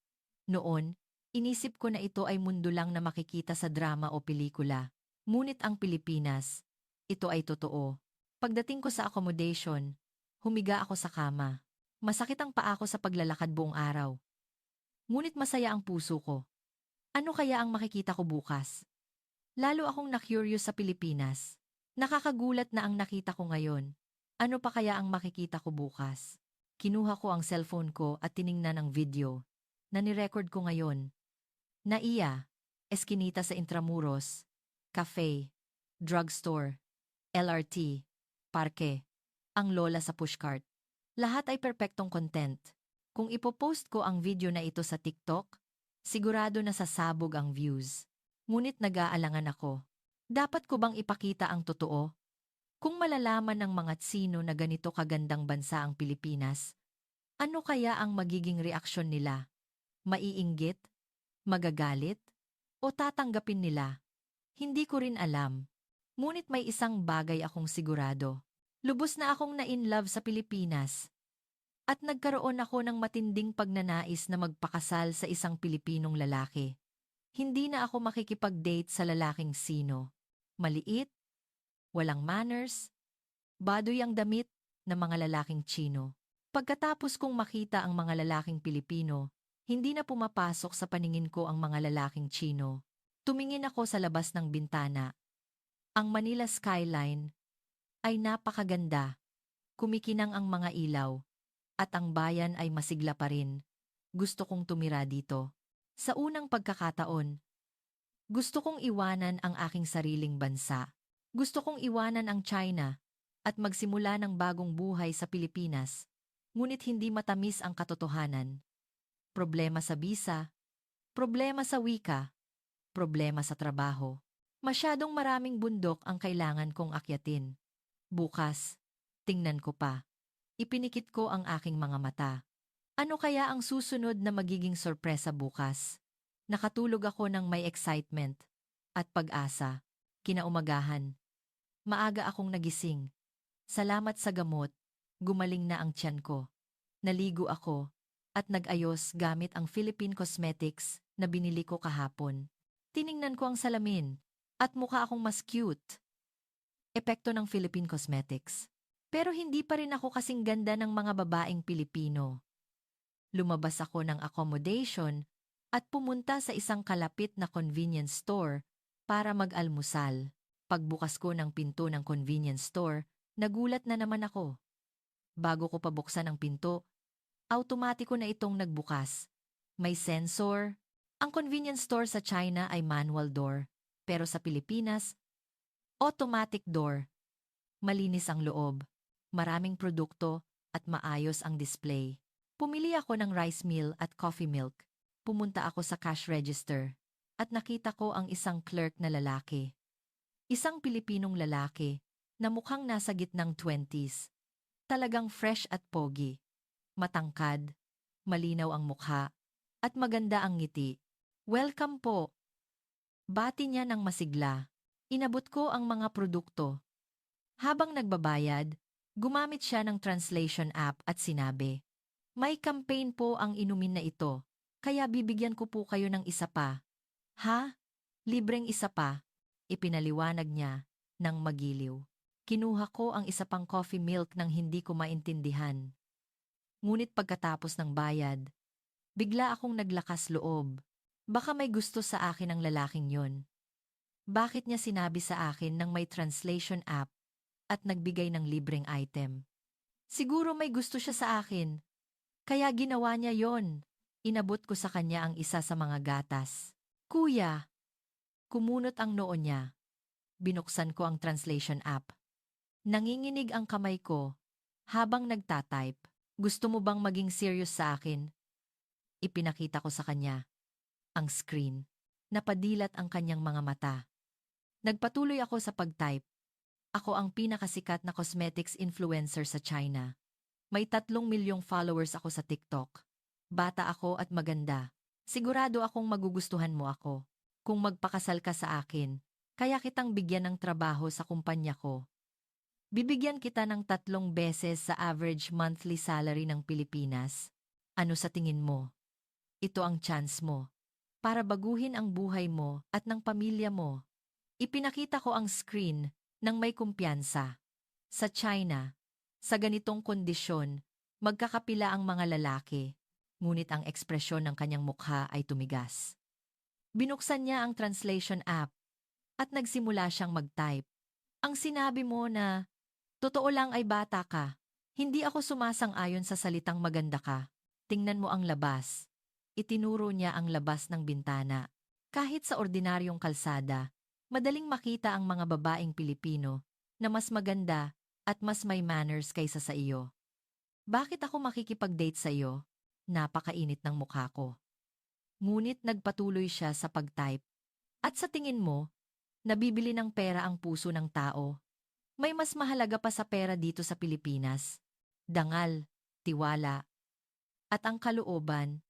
Speaker 1: Noon, inisip ko na ito ay mundo lang na makikita sa drama o pelikula. Ngunit ang Pilipinas, ito ay totoo. Pagdating ko sa accommodation, humiga ako sa kama. Masakit ang paa ko sa paglalakad buong araw. Ngunit masaya ang puso ko. Ano kaya ang makikita ko bukas? Lalo akong na-curious sa Pilipinas. Nakakagulat na ang nakita ko ngayon. Ano pa kaya ang makikita ko bukas? Kinuha ko ang cellphone ko at tiningnan ang video na nirecord ko ngayon. Naiya, eskinita sa Intramuros, cafe, drugstore, LRT, parke, ang lola sa pushcart. Lahat ay perpektong content. Kung ipopost ko ang video na ito sa TikTok, sigurado na sasabog ang views. Ngunit nag-aalangan ako. Dapat ko bang ipakita ang totoo? Kung malalaman ng mga tsino na ganito kagandang bansa ang Pilipinas, ano kaya ang magiging reaksyon nila? Maiinggit? Magagalit? O tatanggapin nila? Hindi ko rin alam. Ngunit may isang bagay akong sigurado. Lubos na akong na-in-love sa Pilipinas. At nagkaroon ako ng matinding pagnanais na magpakasal sa isang Pilipinong lalaki. Hindi na ako makikipag-date sa lalaking sino. Maliit, walang manners, baduy ang damit ng mga lalaking Tsino. Pagkatapos kong makita ang mga lalaking Pilipino, hindi na pumapasok sa paningin ko ang mga lalaking Tsino. Tumingin ako sa labas ng bintana. Ang Manila skyline ay napakaganda. Kumikinang ang mga ilaw, at ang bayan ay masigla pa rin. Gusto kong tumira dito. Sa unang pagkakataon, gusto kong iwanan ang aking sariling bansa. Gusto kong iwanan ang China at magsimula ng bagong buhay sa Pilipinas. Ngunit hindi matamis ang katotohanan. Problema sa visa, problema sa wika, problema sa trabaho. Masyadong maraming bundok ang kailangan kong akyatin. Bukas, tingnan ko pa. Ipinikit ko ang aking mga mata. Ano kaya ang susunod na magiging sorpresa bukas? Nakatulog ako ng may excitement at pag-asa. Kinaumagahan, maaga akong nagising. Salamat sa gamot, gumaling na ang tiyan ko. Naligo ako at nag-ayos gamit ang Philippine Cosmetics na binili ko kahapon. Tiningnan ko ang salamin at mukha akong mas cute. Epekto ng Philippine Cosmetics. Pero hindi pa rin ako kasing ganda ng mga babaeng Pilipino. Lumabas ako ng accommodation at pumunta sa isang kalapit na convenience store para mag-almusal. Pagbukas ko ng pinto ng convenience store, nagulat na naman ako. Bago ko pabuksan ang pinto, automatiko na itong nagbukas. May sensor. Ang convenience store sa China ay manual door, pero sa Pilipinas, automatic door. Malinis ang loob, maraming produkto at maayos ang display. Pumili ako ng rice meal at coffee milk. Pumunta ako sa cash register at nakita ko ang isang clerk na lalaki. Isang Pilipinong lalaki na mukhang nasa gitnang 20s. Talagang fresh at pogi. Matangkad, malinaw ang mukha, at maganda ang ngiti. Welcome po. Bati niya ng masigla. Inabot ko ang mga produkto. Habang nagbabayad, gumamit siya ng translation app at sinabi, "May campaign po ang inumin na ito, kaya bibigyan ko po kayo ng isa pa." "Ha? Libreng isa pa?" Ipinaliwanag niya ng magiliw. Kinuha ko ang isa pang coffee milk nang hindi ko maintindihan. Ngunit pagkatapos ng bayad, bigla akong naglakas loob. Baka may gusto sa akin ang lalaking yon. Bakit niya sinabi sa akin nang may translation app at nagbigay ng libreng item? Siguro may gusto siya sa akin. Kaya ginawa niya yon. Inabot ko sa kanya ang isa sa mga gatas. "Kuya, Kumunot ang noo niya. Binuksan ko ang translation app. Nanginginig ang kamay ko habang nagtatype. Gusto mo bang maging serious sa akin? Ipinakita ko sa kanya ang screen. Napadilat ang kanyang mga mata. Nagpatuloy ako sa pagtype. Ako ang pinakasikat na cosmetics influencer sa China. May 3 milyong followers ako sa TikTok. Bata ako at maganda. Sigurado akong magugustuhan mo ako. Kung magpakasal ka sa akin, kaya kitang bigyan ng trabaho sa kumpanya ko. Bibigyan kita ng 3 beses sa average monthly salary ng Pilipinas. Ano sa tingin mo? Ito ang chance mo para baguhin ang buhay mo at ng pamilya mo. Ipinakita ko ang screen ng may kumpiyansa. Sa China, sa ganitong kondisyon, magkakapila ang mga lalaki, ngunit ang ekspresyon ng kanyang mukha ay tumigas. Binuksan niya ang translation app at nagsimula siyang mag-type. Ang sinabi mo na, totoo lang ay bata ka. Hindi ako sumasang-ayon sa salitang maganda ka. Tingnan mo ang labas. Itinuro niya ang labas ng bintana. Kahit sa ordinaryong kalsada, madaling makita ang mga babaeng Pilipino na mas maganda at mas may manners kaysa sa iyo. Bakit ako makikipag-date sa iyo? Napakainit ng mukha ko. Ngunit nagpatuloy siya sa pag-type. At sa tingin mo, nabibili ng pera ang puso ng tao? May mas mahalaga pa sa pera dito sa Pilipinas. Dangal, tiwala, at ang kalooban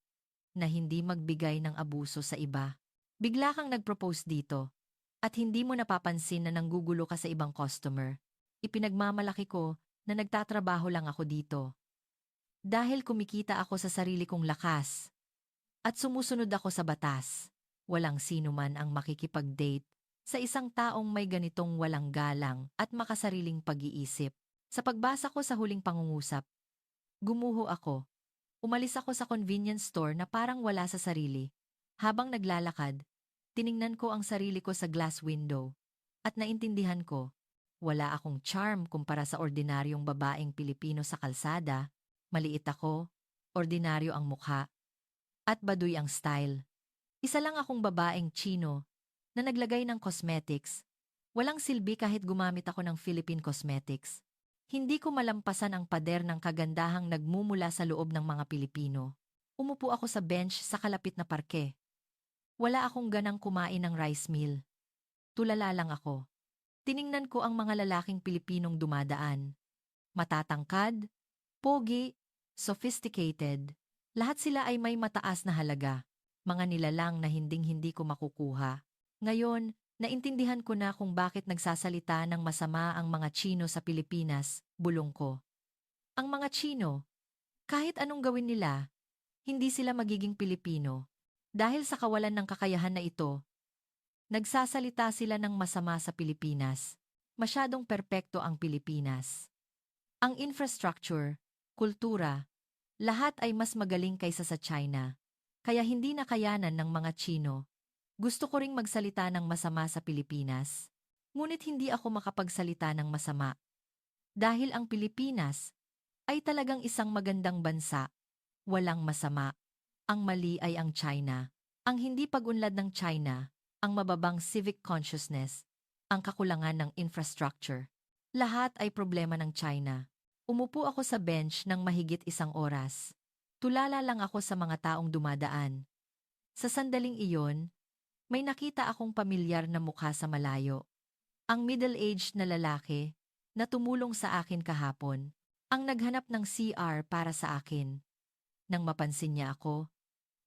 Speaker 1: na hindi magbigay ng abuso sa iba. Bigla kang nag-propose dito at hindi mo napapansin na nanggugulo ka sa ibang customer. Ipinagmamalaki ko na nagtatrabaho lang ako dito. Dahil kumikita ako sa sarili kong lakas at sumusunod ako sa batas, walang sino man ang makikipag-date sa isang taong may ganitong walang galang at makasariling pag-iisip. Sa pagbasa ko sa huling pangungusap, gumuho ako. Umalis ako sa convenience store na parang wala sa sarili. Habang naglalakad, tiningnan ko ang sarili ko sa glass window at naintindihan ko, wala akong charm kumpara sa ordinaryong babaeng Pilipino sa kalsada. Maliit ako, ordinaryo ang mukha, at baduy ang style. Isa lang akong babaeng Chino na naglagay ng cosmetics. Walang silbi kahit gumamit ako ng Philippine cosmetics. Hindi ko malampasan ang pader ng kagandahang nagmumula sa loob ng mga Pilipino. Umupo ako sa bench sa kalapit na parke. Wala akong ganang kumain ng rice meal. Tulala lang ako. Tiningnan ko ang mga lalaking Pilipinong dumadaan. Matatangkad, pogi, sophisticated. Lahat sila ay may mataas na halaga. Mga nilalang na hinding-hindi ko makukuha. Ngayon, naintindihan ko na kung bakit nagsasalita ng masama ang mga Chino sa Pilipinas, bulong ko. Ang mga Chino, kahit anong gawin nila, hindi sila magiging Pilipino. Dahil sa kawalan ng kakayahan na ito, nagsasalita sila ng masama sa Pilipinas. Masyadong perpekto ang Pilipinas. Ang infrastructure, kultura, lahat ay mas magaling kaysa sa China. Kaya hindi nakayanan ng mga Chino. Gusto ko ring magsalita ng masama sa Pilipinas. Ngunit hindi ako makapagsalita ng masama. Dahil ang Pilipinas ay talagang isang magandang bansa. Walang masama. Ang mali ay ang China. Ang hindi pag-unlad ng China, ang mababang civic consciousness, ang kakulangan ng infrastructure. Lahat ay problema ng China. Umupo ako sa bench ng mahigit 1 oras. Tulala lang ako sa mga taong dumadaan. Sa sandaling iyon, may nakita akong pamilyar na mukha sa malayo. Ang middle-aged na lalaki na tumulong sa akin kahapon, ang naghanap ng CR para sa akin. Nang mapansin niya ako,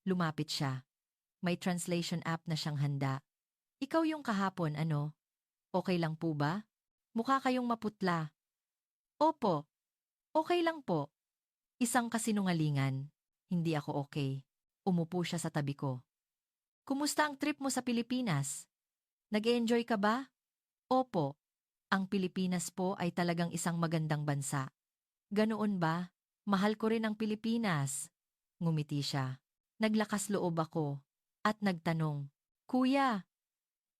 Speaker 1: lumapit siya. May translation app na siyang handa. Ikaw yung kahapon, ano? Okay lang po ba? Mukha kayong maputla. Opo, okay lang po. Isang kasinungalingan. Hindi ako okay. Umupo siya sa tabi ko. Kumusta ang trip mo sa Pilipinas? Nag-enjoy ka ba? Opo. Ang Pilipinas po ay talagang isang magandang bansa. Ganoon ba? Mahal ko rin ang Pilipinas. Ngumiti siya. Naglakas loob ako. At nagtanong, Kuya,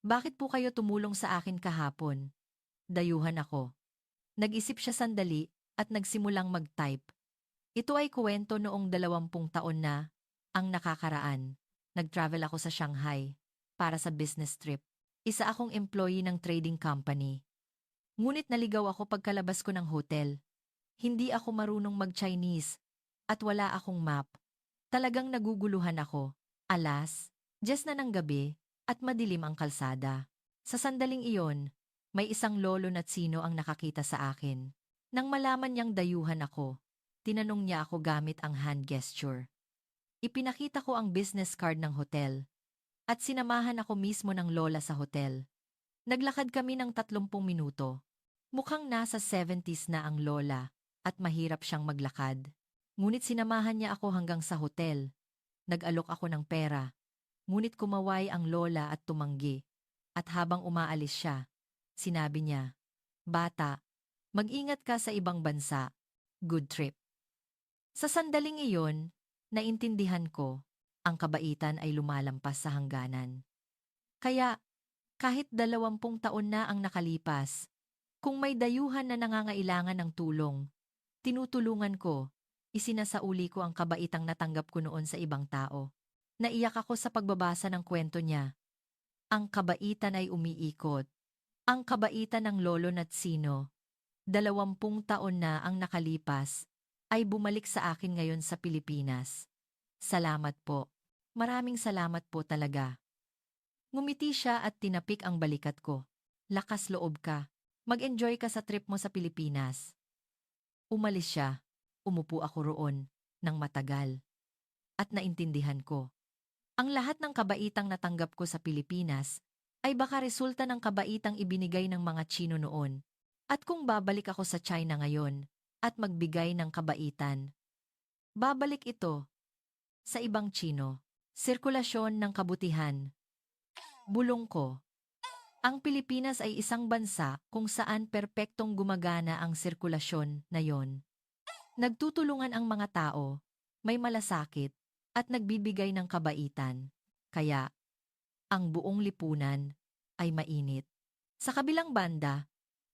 Speaker 1: bakit po kayo tumulong sa akin kahapon? Dayuhan ako. Nag-isip siya sandali at nagsimulang mag-type. Ito ay kuwento noong 20 taon na ang nakakaraan. Nag-travel ako sa Shanghai para sa business trip. Isa akong employee ng trading company. Ngunit naligaw ako pagkalabas ko ng hotel. Hindi ako marunong mag-Chinese at wala akong map. Talagang naguguluhan ako. Alas, 10 na ng gabi at madilim ang kalsada. Sa sandaling iyon, may isang lolo na tsino ang nakakita sa akin. Nang malaman niyang dayuhan ako, tinanong niya ako gamit ang hand gesture. Ipinakita ko ang business card ng hotel at sinamahan ako mismo ng lola sa hotel. Naglakad kami ng 30 minuto. Mukhang nasa 70s na ang lola at mahirap siyang maglakad. Ngunit sinamahan niya ako hanggang sa hotel. Nag-alok ako ng pera. Ngunit kumaway ang lola at tumanggi. At habang umaalis siya, sinabi niya, "Bata, mag-ingat ka sa ibang bansa. Good trip." Sa sandaling iyon, naintindihan ko, ang kabaitan ay lumalampas sa hangganan. Kaya, kahit 20 taon na ang nakalipas, kung may dayuhan na nangangailangan ng tulong, tinutulungan ko, isinasauli ko ang kabaitang natanggap ko noon sa ibang tao. Naiyak ako sa pagbabasa ng kwento niya. Ang kabaitan ay umiikot. Ang kabaitan ng lolo Natsino, 20 taon na ang nakalipas, ay bumalik sa akin ngayon sa Pilipinas. Salamat po. Maraming salamat po talaga. Ngumiti siya at tinapik ang balikat ko. Lakas loob ka. Mag-enjoy ka sa trip mo sa Pilipinas. Umalis siya. Umupo ako roon ng matagal. At naintindihan ko. Ang lahat ng kabaitang natanggap ko sa Pilipinas ay baka resulta ng kabaitang ibinigay ng mga Tsino noon. At kung babalik ako sa China ngayon at magbigay ng kabaitan, babalik ito sa ibang Tsino. Sirkulasyon ng kabutihan. Bulong ko. Ang Pilipinas ay isang bansa kung saan perpektong gumagana ang sirkulasyon na yon. Nagtutulungan ang mga tao, may malasakit, at nagbibigay ng kabaitan. Kaya, ang buong lipunan ay mainit. Sa kabilang banda,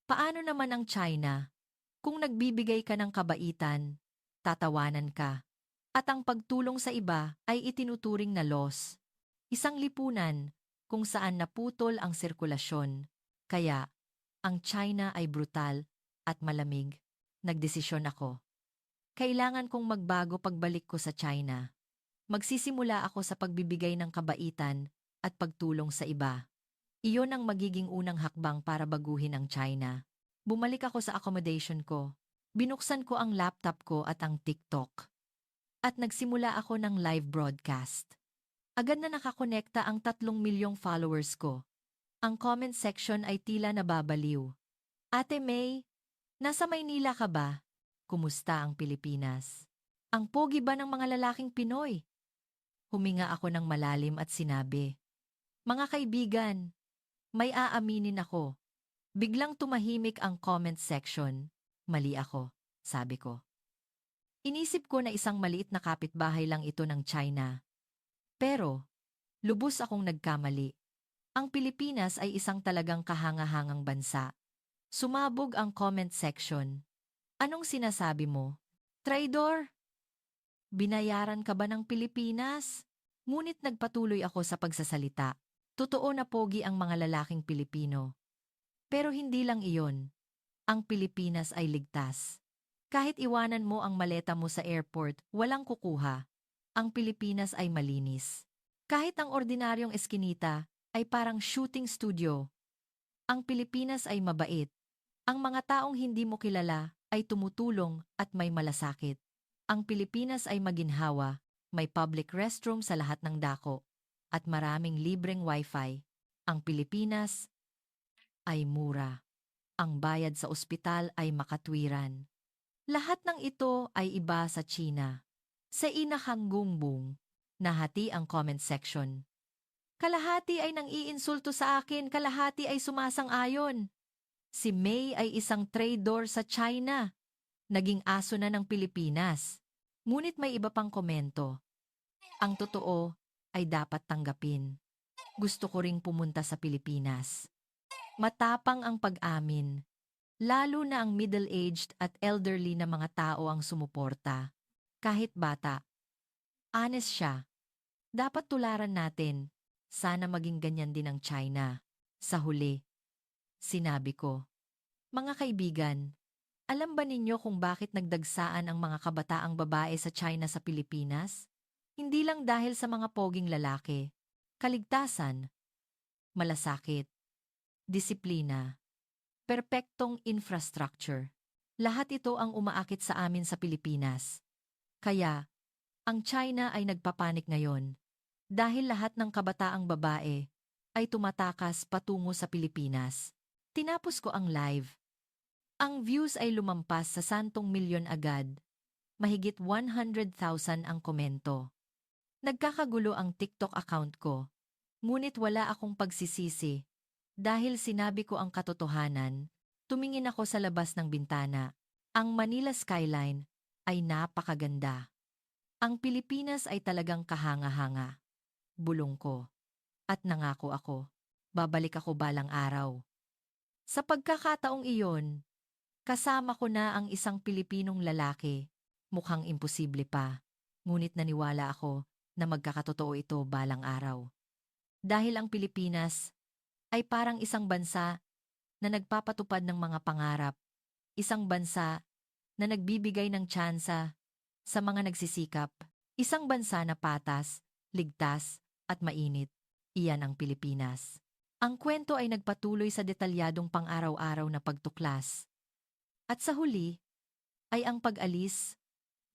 Speaker 1: paano naman ang China? Kung nagbibigay ka ng kabaitan, tatawanan ka. At ang pagtulong sa iba ay itinuturing na loss. Isang lipunan kung saan naputol ang sirkulasyon. Kaya, ang China ay brutal at malamig. Nagdesisyon ako. Kailangan kong magbago pagbalik ko sa China. Magsisimula ako sa pagbibigay ng kabaitan at pagtulong sa iba. Iyon ang magiging unang hakbang para baguhin ang China. Bumalik ako sa accommodation ko. Binuksan ko ang laptop ko at ang TikTok. At nagsimula ako ng live broadcast. Agad na nakakonekta ang 3 milyong followers ko. Ang comment section ay tila nababaliw. Ate May, nasa Maynila ka ba? Kumusta ang Pilipinas? Ang pogi ba ng mga lalaking Pinoy? Huminga ako ng malalim at sinabi, "Mga kaibigan, may aaminin ako." Biglang tumahimik ang comment section. Mali ako, sabi ko. Inisip ko na isang maliit na kapitbahay lang ito ng China. Pero, lubos akong nagkamali. Ang Pilipinas ay isang talagang kahangahangang bansa. Sumabog ang comment section. Anong sinasabi mo? Traidor? Binayaran ka ba ng Pilipinas? Ngunit nagpatuloy ako sa pagsasalita. Totoo na pogi ang mga lalaking Pilipino. Pero hindi lang iyon. Ang Pilipinas ay ligtas. Kahit iwanan mo ang maleta mo sa airport, walang kukuha. Ang Pilipinas ay malinis. Kahit ang ordinaryong eskinita ay parang shooting studio. Ang Pilipinas ay mabait. Ang mga taong hindi mo kilala ay tumutulong at may malasakit. Ang Pilipinas ay maginhawa, may public restroom sa lahat ng dako, at maraming libreng wifi. Ang Pilipinas ay mura. Ang bayad sa ospital ay makatwiran. Lahat ng ito ay iba sa China. Sa inakanggungbong, nahati ang comment section. Kalahati ay nang iinsulto sa akin, kalahati ay sumasang-ayon. Si May ay isang traidor sa China. Naging aso na ng Pilipinas. Ngunit may iba pang komento. Ang totoo ay dapat tanggapin. Gusto ko ring pumunta sa Pilipinas. Matapang ang pag-amin. Lalo na ang middle-aged at elderly na mga tao ang sumuporta. Kahit bata. Honest siya. Dapat tularan natin. Sana maging ganyan din ang China. Sa huli, sinabi ko, mga kaibigan, alam ba ninyo kung bakit nagdagsaan ang mga kabataang babae sa China sa Pilipinas? Hindi lang dahil sa mga poging lalaki. Kaligtasan, malasakit, disiplina, perpektong infrastructure. Lahat ito ang umaakit sa amin sa Pilipinas. Kaya, ang China ay nagpapanik ngayon dahil lahat ng kabataang babae ay tumatakas patungo sa Pilipinas. Tinapos ko ang live. Ang views ay lumampas sa 100 milyon agad. Mahigit 100,000 ang komento. Nagkakagulo ang TikTok account ko. Ngunit wala akong pagsisisi. Dahil sinabi ko ang katotohanan, tumingin ako sa labas ng bintana. Ang Manila skyline ay napakaganda. Ang Pilipinas ay talagang kahanga-hanga. Bulong ko. At nangako ako. Babalik ako balang araw. Sa pagkakataong iyon, kasama ko na ang isang Pilipinong lalaki. Mukhang imposible pa. Ngunit naniwala ako na magkakatotoo ito balang araw. Dahil ang Pilipinas ay parang isang bansa na nagpapatupad ng mga pangarap. Isang bansa na nagbibigay ng tsansa sa mga nagsisikap. Isang bansa na patas, ligtas, at mainit. Iyan ang Pilipinas. Ang kwento ay nagpatuloy sa detalyadong pang-araw-araw na pagtuklas. At sa huli, ay ang pag-alis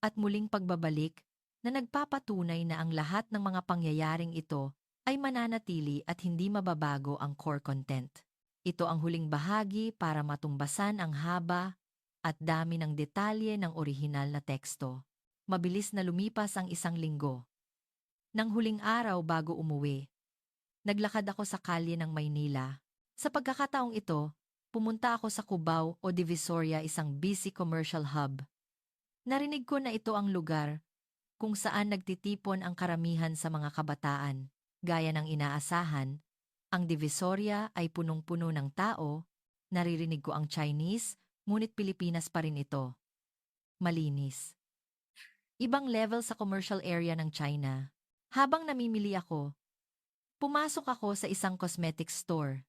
Speaker 1: at muling pagbabalik na nagpapatunay na ang lahat ng mga pangyayaring ito ay mananatili at hindi mababago ang core content. Ito ang huling bahagi para matumbasan ang haba at dami ng detalye ng orihinal na teksto. Mabilis na lumipas ang isang linggo. Nang huling araw bago umuwi, naglakad ako sa kalye ng Maynila. Sa pagkakataong ito, pumunta ako sa Cubao o Divisoria, isang busy commercial hub. Narinig ko na ito ang lugar kung saan nagtitipon ang karamihan sa mga kabataan. Gaya ng inaasahan, ang Divisoria ay punong-puno ng tao. Naririnig ko ang Chinese, ngunit Pilipinas pa rin ito. Malinis. Ibang level sa commercial area ng China. Habang namimili ako, pumasok ako sa isang cosmetics store.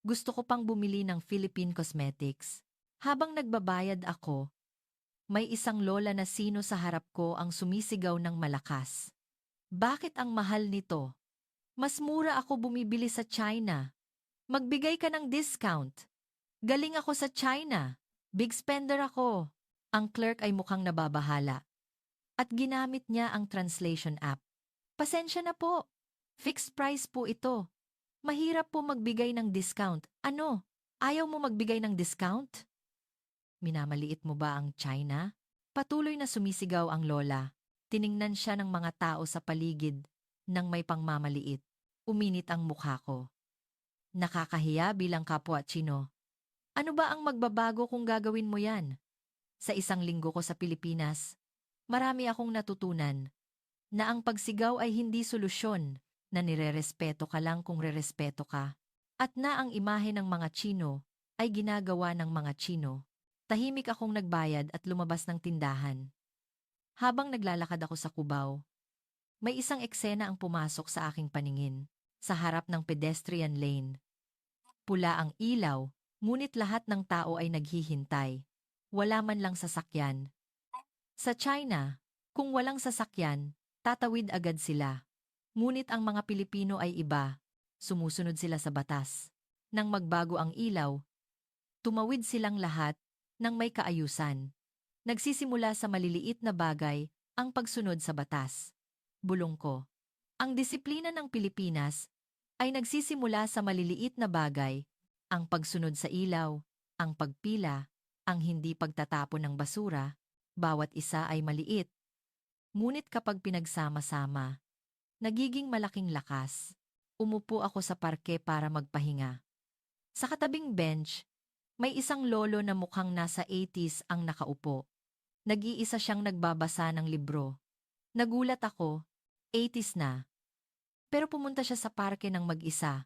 Speaker 1: Gusto ko pang bumili ng Philippine cosmetics. Habang nagbabayad ako, may isang lola na sino sa harap ko ang sumisigaw ng malakas. Bakit ang mahal nito? Mas mura ako bumibili sa China. Magbigay ka ng discount. Galing ako sa China. Big spender ako. Ang clerk ay mukhang nababahala. At ginamit niya ang translation app. Pasensya na po. Fixed price po ito. Mahirap po magbigay ng discount. Ano? Ayaw mo magbigay ng discount? Minamaliit mo ba ang China? Patuloy na sumisigaw ang lola. Tiningnan siya ng mga tao sa paligid nang may pangmamaliit. Uminit ang mukha ko. Nakakahiya bilang kapwa Chino. Ano ba ang magbabago kung gagawin mo yan? Sa isang linggo ko sa Pilipinas, marami akong natutunan na ang pagsigaw ay hindi solusyon, na nirerespeto ka lang kung rerespeto ka, at na ang imahe ng mga Chino ay ginagawa ng mga Chino. Tahimik akong nagbayad at lumabas ng tindahan. Habang naglalakad ako sa Cubao, may isang eksena ang pumasok sa aking paningin. Sa harap ng pedestrian lane, pula ang ilaw, ngunit lahat ng tao ay naghihintay. Wala man lang sasakyan. Sa China, kung walang sasakyan, tatawid agad sila. Ngunit ang mga Pilipino ay iba. Sumusunod sila sa batas. Nang magbago ang ilaw, tumawid silang lahat nang may kaayusan. Nagsisimula sa maliliit na bagay ang pagsunod sa batas. Bulong ko. Ang disiplina ng Pilipinas ay nagsisimula sa maliliit na bagay, ang pagsunod sa ilaw, ang pagpila, ang hindi pagtatapon ng basura. Bawat isa ay maliit. Ngunit kapag pinagsama-sama, nagiging malaking lakas. Umupo ako sa parke para magpahinga. Sa katabing bench, may isang lolo na mukhang nasa 80s ang nakaupo. Nag-iisa siyang nagbabasa ng libro. Nagulat ako, 80s na. Pero pumunta siya sa parke ng mag-isa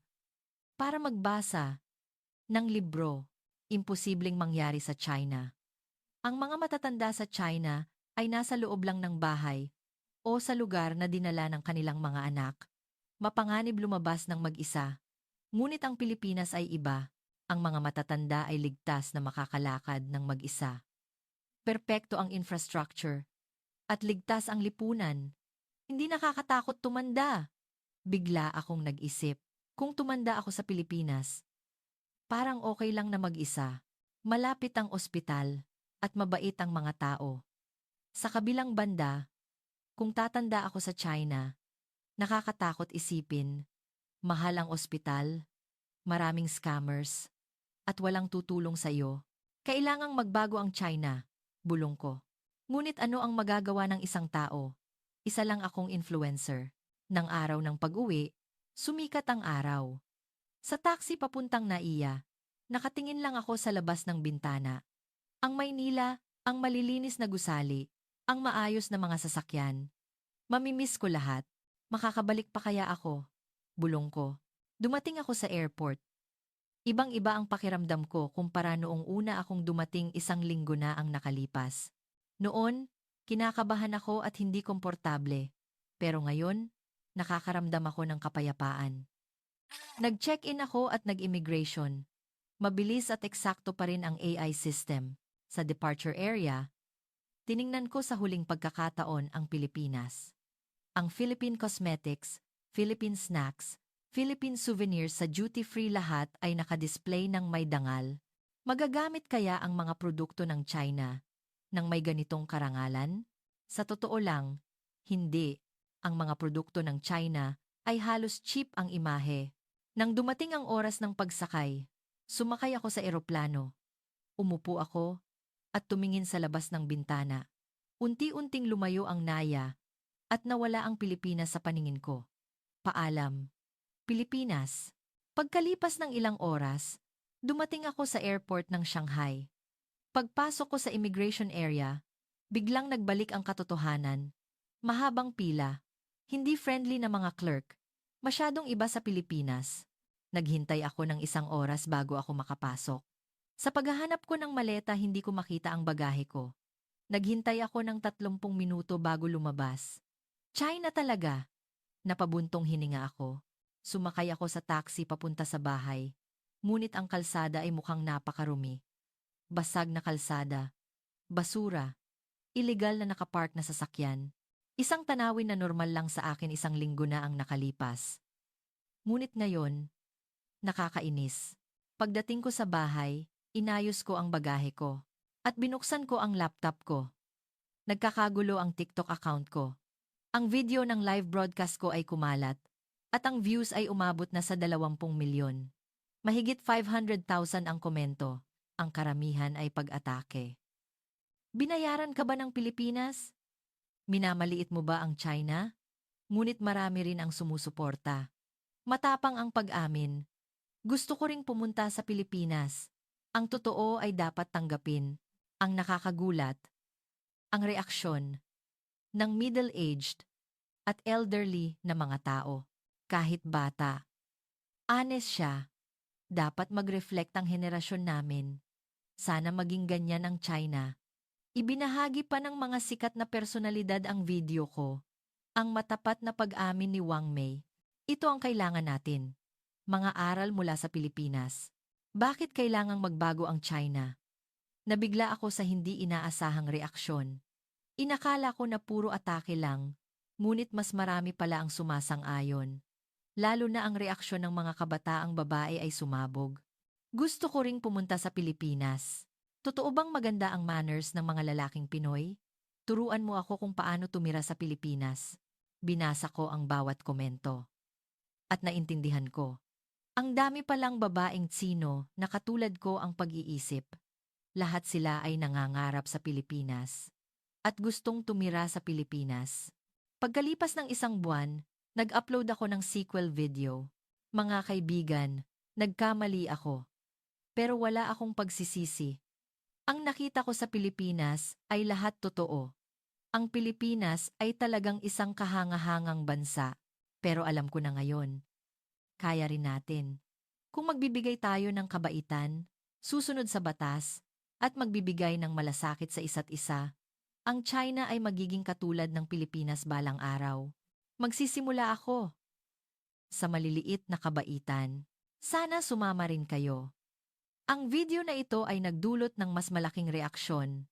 Speaker 1: para magbasa ng libro. Imposibleng mangyari sa China. Ang mga matatanda sa China ay nasa loob lang ng bahay o sa lugar na dinala ng kanilang mga anak. Mapanganib lumabas ng mag-isa. Ngunit ang Pilipinas ay iba. Ang mga matatanda ay ligtas na makakalakad ng mag-isa. Perpekto ang infrastructure at ligtas ang lipunan. Hindi nakakatakot tumanda. Bigla akong nag-isip. Kung tumanda ako sa Pilipinas, parang okay lang na mag-isa. Malapit ang ospital at mabait ang mga tao. Sa kabilang banda, kung tatanda ako sa China, nakakatakot isipin. Mahal ang ospital, maraming scammers, at walang tutulong sa iyo. Kailangang magbago ang China, bulong ko. Ngunit ano ang magagawa ng isang tao? Isa lang akong influencer. Nang araw ng pag-uwi, sumikat ang araw. Sa taxi papuntang Naiya, nakatingin lang ako sa labas ng bintana. Ang Maynila, ang malilinis na gusali, ang maayos na mga sasakyan. Mamimiss ko lahat. Makakabalik pa kaya ako? Bulong ko. Dumating ako sa airport. Ibang-iba ang pakiramdam ko kumpara noong una akong dumating 1 linggo na ang nakalipas. Noon, kinakabahan ako at hindi komportable. Pero ngayon, nakakaramdam ako ng kapayapaan. Nag-check-in ako at nag-immigration. Mabilis at eksakto pa rin ang AI system. Sa departure area, tiningnan ko sa huling pagkakataon ang Pilipinas. Ang Philippine Cosmetics, Philippine Snacks, Philippine Souvenirs sa duty-free lahat ay nakadisplay ng may dangal. Magagamit kaya ang mga produkto ng China nang may ganitong karangalan? Sa totoo lang, hindi. Ang mga produkto ng China ay halos cheap ang imahe. Nang dumating ang oras ng pagsakay, sumakay ako sa eroplano. Umupo ako at tumingin sa labas ng bintana. Unti-unting lumayo ang Naya at nawala ang Pilipinas sa paningin ko. Paalam. Pilipinas. Pagkalipas ng ilang oras, dumating ako sa airport ng Shanghai. Pagpasok ko sa immigration area, biglang nagbalik ang katotohanan. Mahabang pila. Hindi friendly na mga clerk. Masyadong iba sa Pilipinas. Naghintay ako ng 1 oras bago ako makapasok. Sa paghahanap ko ng maleta, hindi ko makita ang bagahe ko. Naghintay ako ng 30 minuto bago lumabas. China talaga. Napabuntong hininga ako. Sumakay ako sa taxi papunta sa bahay. Ngunit ang kalsada ay mukhang napakarumi. Basag na kalsada. Basura. Illegal na nakapark na sasakyan. Isang tanawin na normal lang sa akin 1 linggo na ang nakalipas. Ngunit ngayon, nakakainis. Pagdating ko sa bahay, inayos ko ang bagahe ko. At binuksan ko ang laptop ko. Nagkakagulo ang TikTok account ko. Ang video ng live broadcast ko ay kumalat. At ang views ay umabot na sa 20 milyon. Mahigit 500,000 ang komento. Ang karamihan ay pag-atake. Binayaran ka ba ng Pilipinas? Minamaliit mo ba ang China? Ngunit marami rin ang sumusuporta. Matapang ang pag-amin. Gusto ko ring pumunta sa Pilipinas. Ang totoo ay dapat tanggapin. Ang nakakagulat, ang reaksyon ng middle-aged at elderly na mga tao. Kahit bata. Honest siya. Dapat mag-reflect ang henerasyon namin. Sana maging ganyan ang China. Ibinahagi pa ng mga sikat na personalidad ang video ko. Ang matapat na pag-amin ni Wang Mei. Ito ang kailangan natin. Mga aral mula sa Pilipinas. Bakit kailangang magbago ang China? Nabigla ako sa hindi inaasahang reaksyon. Inakala ko na puro atake lang, ngunit mas marami pala ang sumasang-ayon. Lalo na ang reaksyon ng mga kabataang babae ay sumabog. Gusto ko ring pumunta sa Pilipinas. Totoo bang maganda ang manners ng mga lalaking Pinoy? Turuan mo ako kung paano tumira sa Pilipinas. Binasa ko ang bawat komento. At naintindihan ko. Ang dami palang babaeng Tsino na katulad ko ang pag-iisip. Lahat sila ay nangangarap sa Pilipinas. At gustong tumira sa Pilipinas. Pagkalipas ng 1 buwan, nag-upload ako ng sequel video. Mga kaibigan, nagkamali ako. Pero wala akong pagsisisi. Ang nakita ko sa Pilipinas ay lahat totoo. Ang Pilipinas ay talagang isang kahangahangang bansa. Pero alam ko na ngayon, kaya rin natin. Kung magbibigay tayo ng kabaitan, susunod sa batas, at magbibigay ng malasakit sa isa't isa, ang China ay magiging katulad ng Pilipinas balang araw. Magsisimula ako sa maliliit na kabaitan. Sana sumama rin kayo. Ang video na ito ay nagdulot ng mas malaking reaksyon.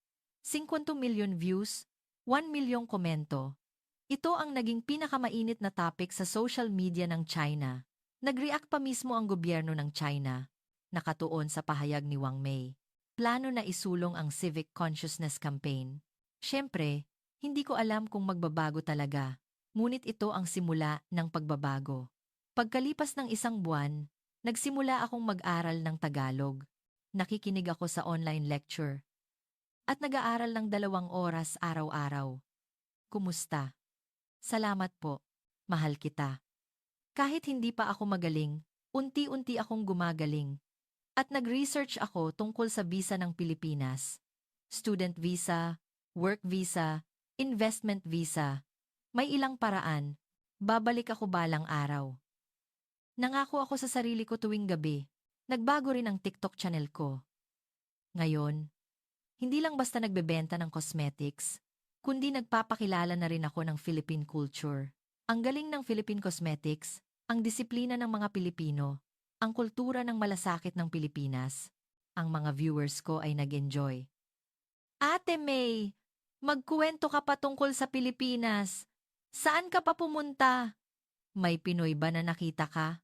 Speaker 1: 50 million views, 1 milyong komento. Ito ang naging pinakamainit na topic sa social media ng China. Nag-react pa mismo ang gobyerno ng China, nakatuon sa pahayag ni Wang Mei. Plano na isulong ang Civic Consciousness Campaign. Siyempre, hindi ko alam kung magbabago talaga, ngunit ito ang simula ng pagbabago. Pagkalipas ng isang buwan, nagsimula akong mag-aral ng Tagalog. Nakikinig ako sa online lecture. At nag-aaral ng 2 oras araw-araw. Kumusta? Salamat po. Mahal kita. Kahit hindi pa ako magaling, unti-unti akong gumagaling. At nag-research ako tungkol sa visa ng Pilipinas. Student visa, work visa, investment visa. May ilang paraan. Babalik ako balang araw. Nangako ako sa sarili ko tuwing gabi. Nagbago rin ang TikTok channel ko. Ngayon, hindi lang basta nagbebenta ng cosmetics, kundi nagpapakilala na rin ako ng Philippine culture. Ang galing ng Philippine cosmetics, ang disiplina ng mga Pilipino, ang kultura ng malasakit ng Pilipinas. Ang mga viewers ko ay nag-enjoy. Ate May, magkuwento ka pa tungkol sa Pilipinas. Saan ka pa pumunta? May Pinoy ba na nakita ka?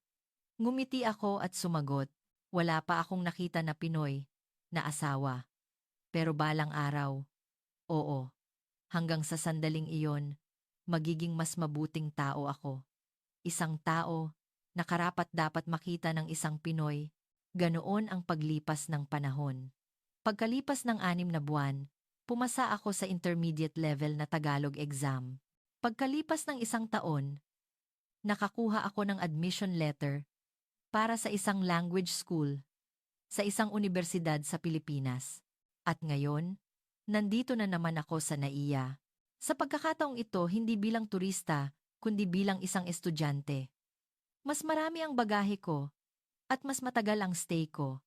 Speaker 1: Ngumiti ako at sumagot. Wala pa akong nakita na Pinoy, na asawa. Pero balang araw, oo, hanggang sa sandaling iyon, magiging mas mabuting tao ako. Isang tao na karapat-dapat makita ng isang Pinoy, ganoon ang paglipas ng panahon. Pagkalipas ng 6 na buwan, pumasa ako sa intermediate level na Tagalog exam. Pagkalipas ng 1 taon, nakakuha ako ng admission letter para sa isang language school sa isang universidad sa Pilipinas. At ngayon, nandito na naman ako sa NAIA. Sa pagkakataong ito, hindi bilang turista, kundi bilang isang estudyante. Mas marami ang bagahe ko, at mas matagal ang stay ko.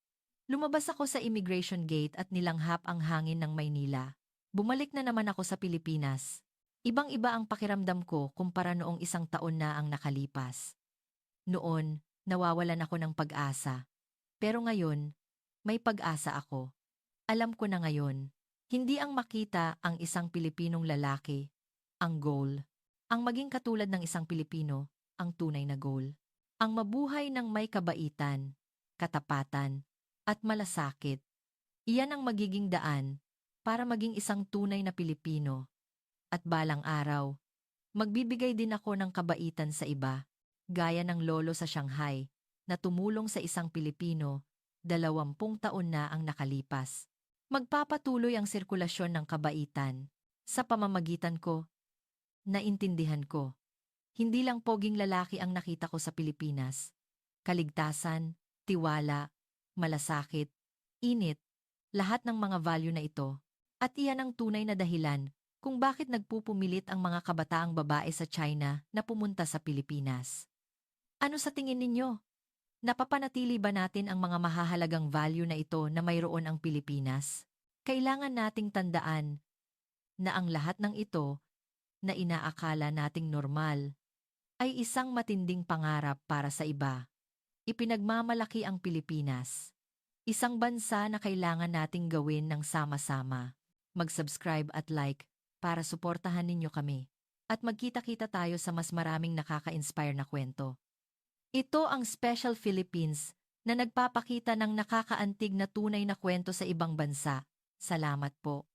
Speaker 1: Lumabas ako sa immigration gate at nilanghap ang hangin ng Maynila. Bumalik na naman ako sa Pilipinas. Ibang-iba ang pakiramdam ko kumpara noong 1 taon na ang nakalipas. Noon, nawawalan ako ng pag-asa. Pero ngayon, may pag-asa ako. Alam ko na ngayon, hindi ang makita ang isang Pilipinong lalaki, ang goal. Ang maging katulad ng isang Pilipino, ang tunay na goal. Ang mabuhay ng may kabaitan, katapatan, at malasakit. Iyan ang magiging daan para maging isang tunay na Pilipino. At balang araw, magbibigay din ako ng kabaitan sa iba, gaya ng lolo sa Shanghai, na tumulong sa isang Pilipino, 20 taon na ang nakalipas. Magpapatuloy ang sirkulasyon ng kabaitan. Sa pamamagitan ko, naintindihan ko. Hindi lang poging lalaki ang nakita ko sa Pilipinas. Kaligtasan, tiwala, malasakit, init, lahat ng mga value na ito. At iyan ang tunay na dahilan kung bakit nagpupumilit ang mga kabataang babae sa China na pumunta sa Pilipinas. Ano sa tingin ninyo? Napapanatili ba natin ang mga mahahalagang value na ito na mayroon ang Pilipinas? Kailangan nating tandaan na ang lahat ng ito na inaakala nating normal ay isang matinding pangarap para sa iba. Ipinagmamalaki ang Pilipinas. Isang bansa na kailangan nating gawin ng sama-sama. Mag-subscribe at like para suportahan ninyo kami. At magkita-kita tayo sa mas maraming nakaka-inspire na kwento. Ito ang Special Philippines na nagpapakita ng nakakaantig na tunay na kwento sa ibang bansa. Salamat po.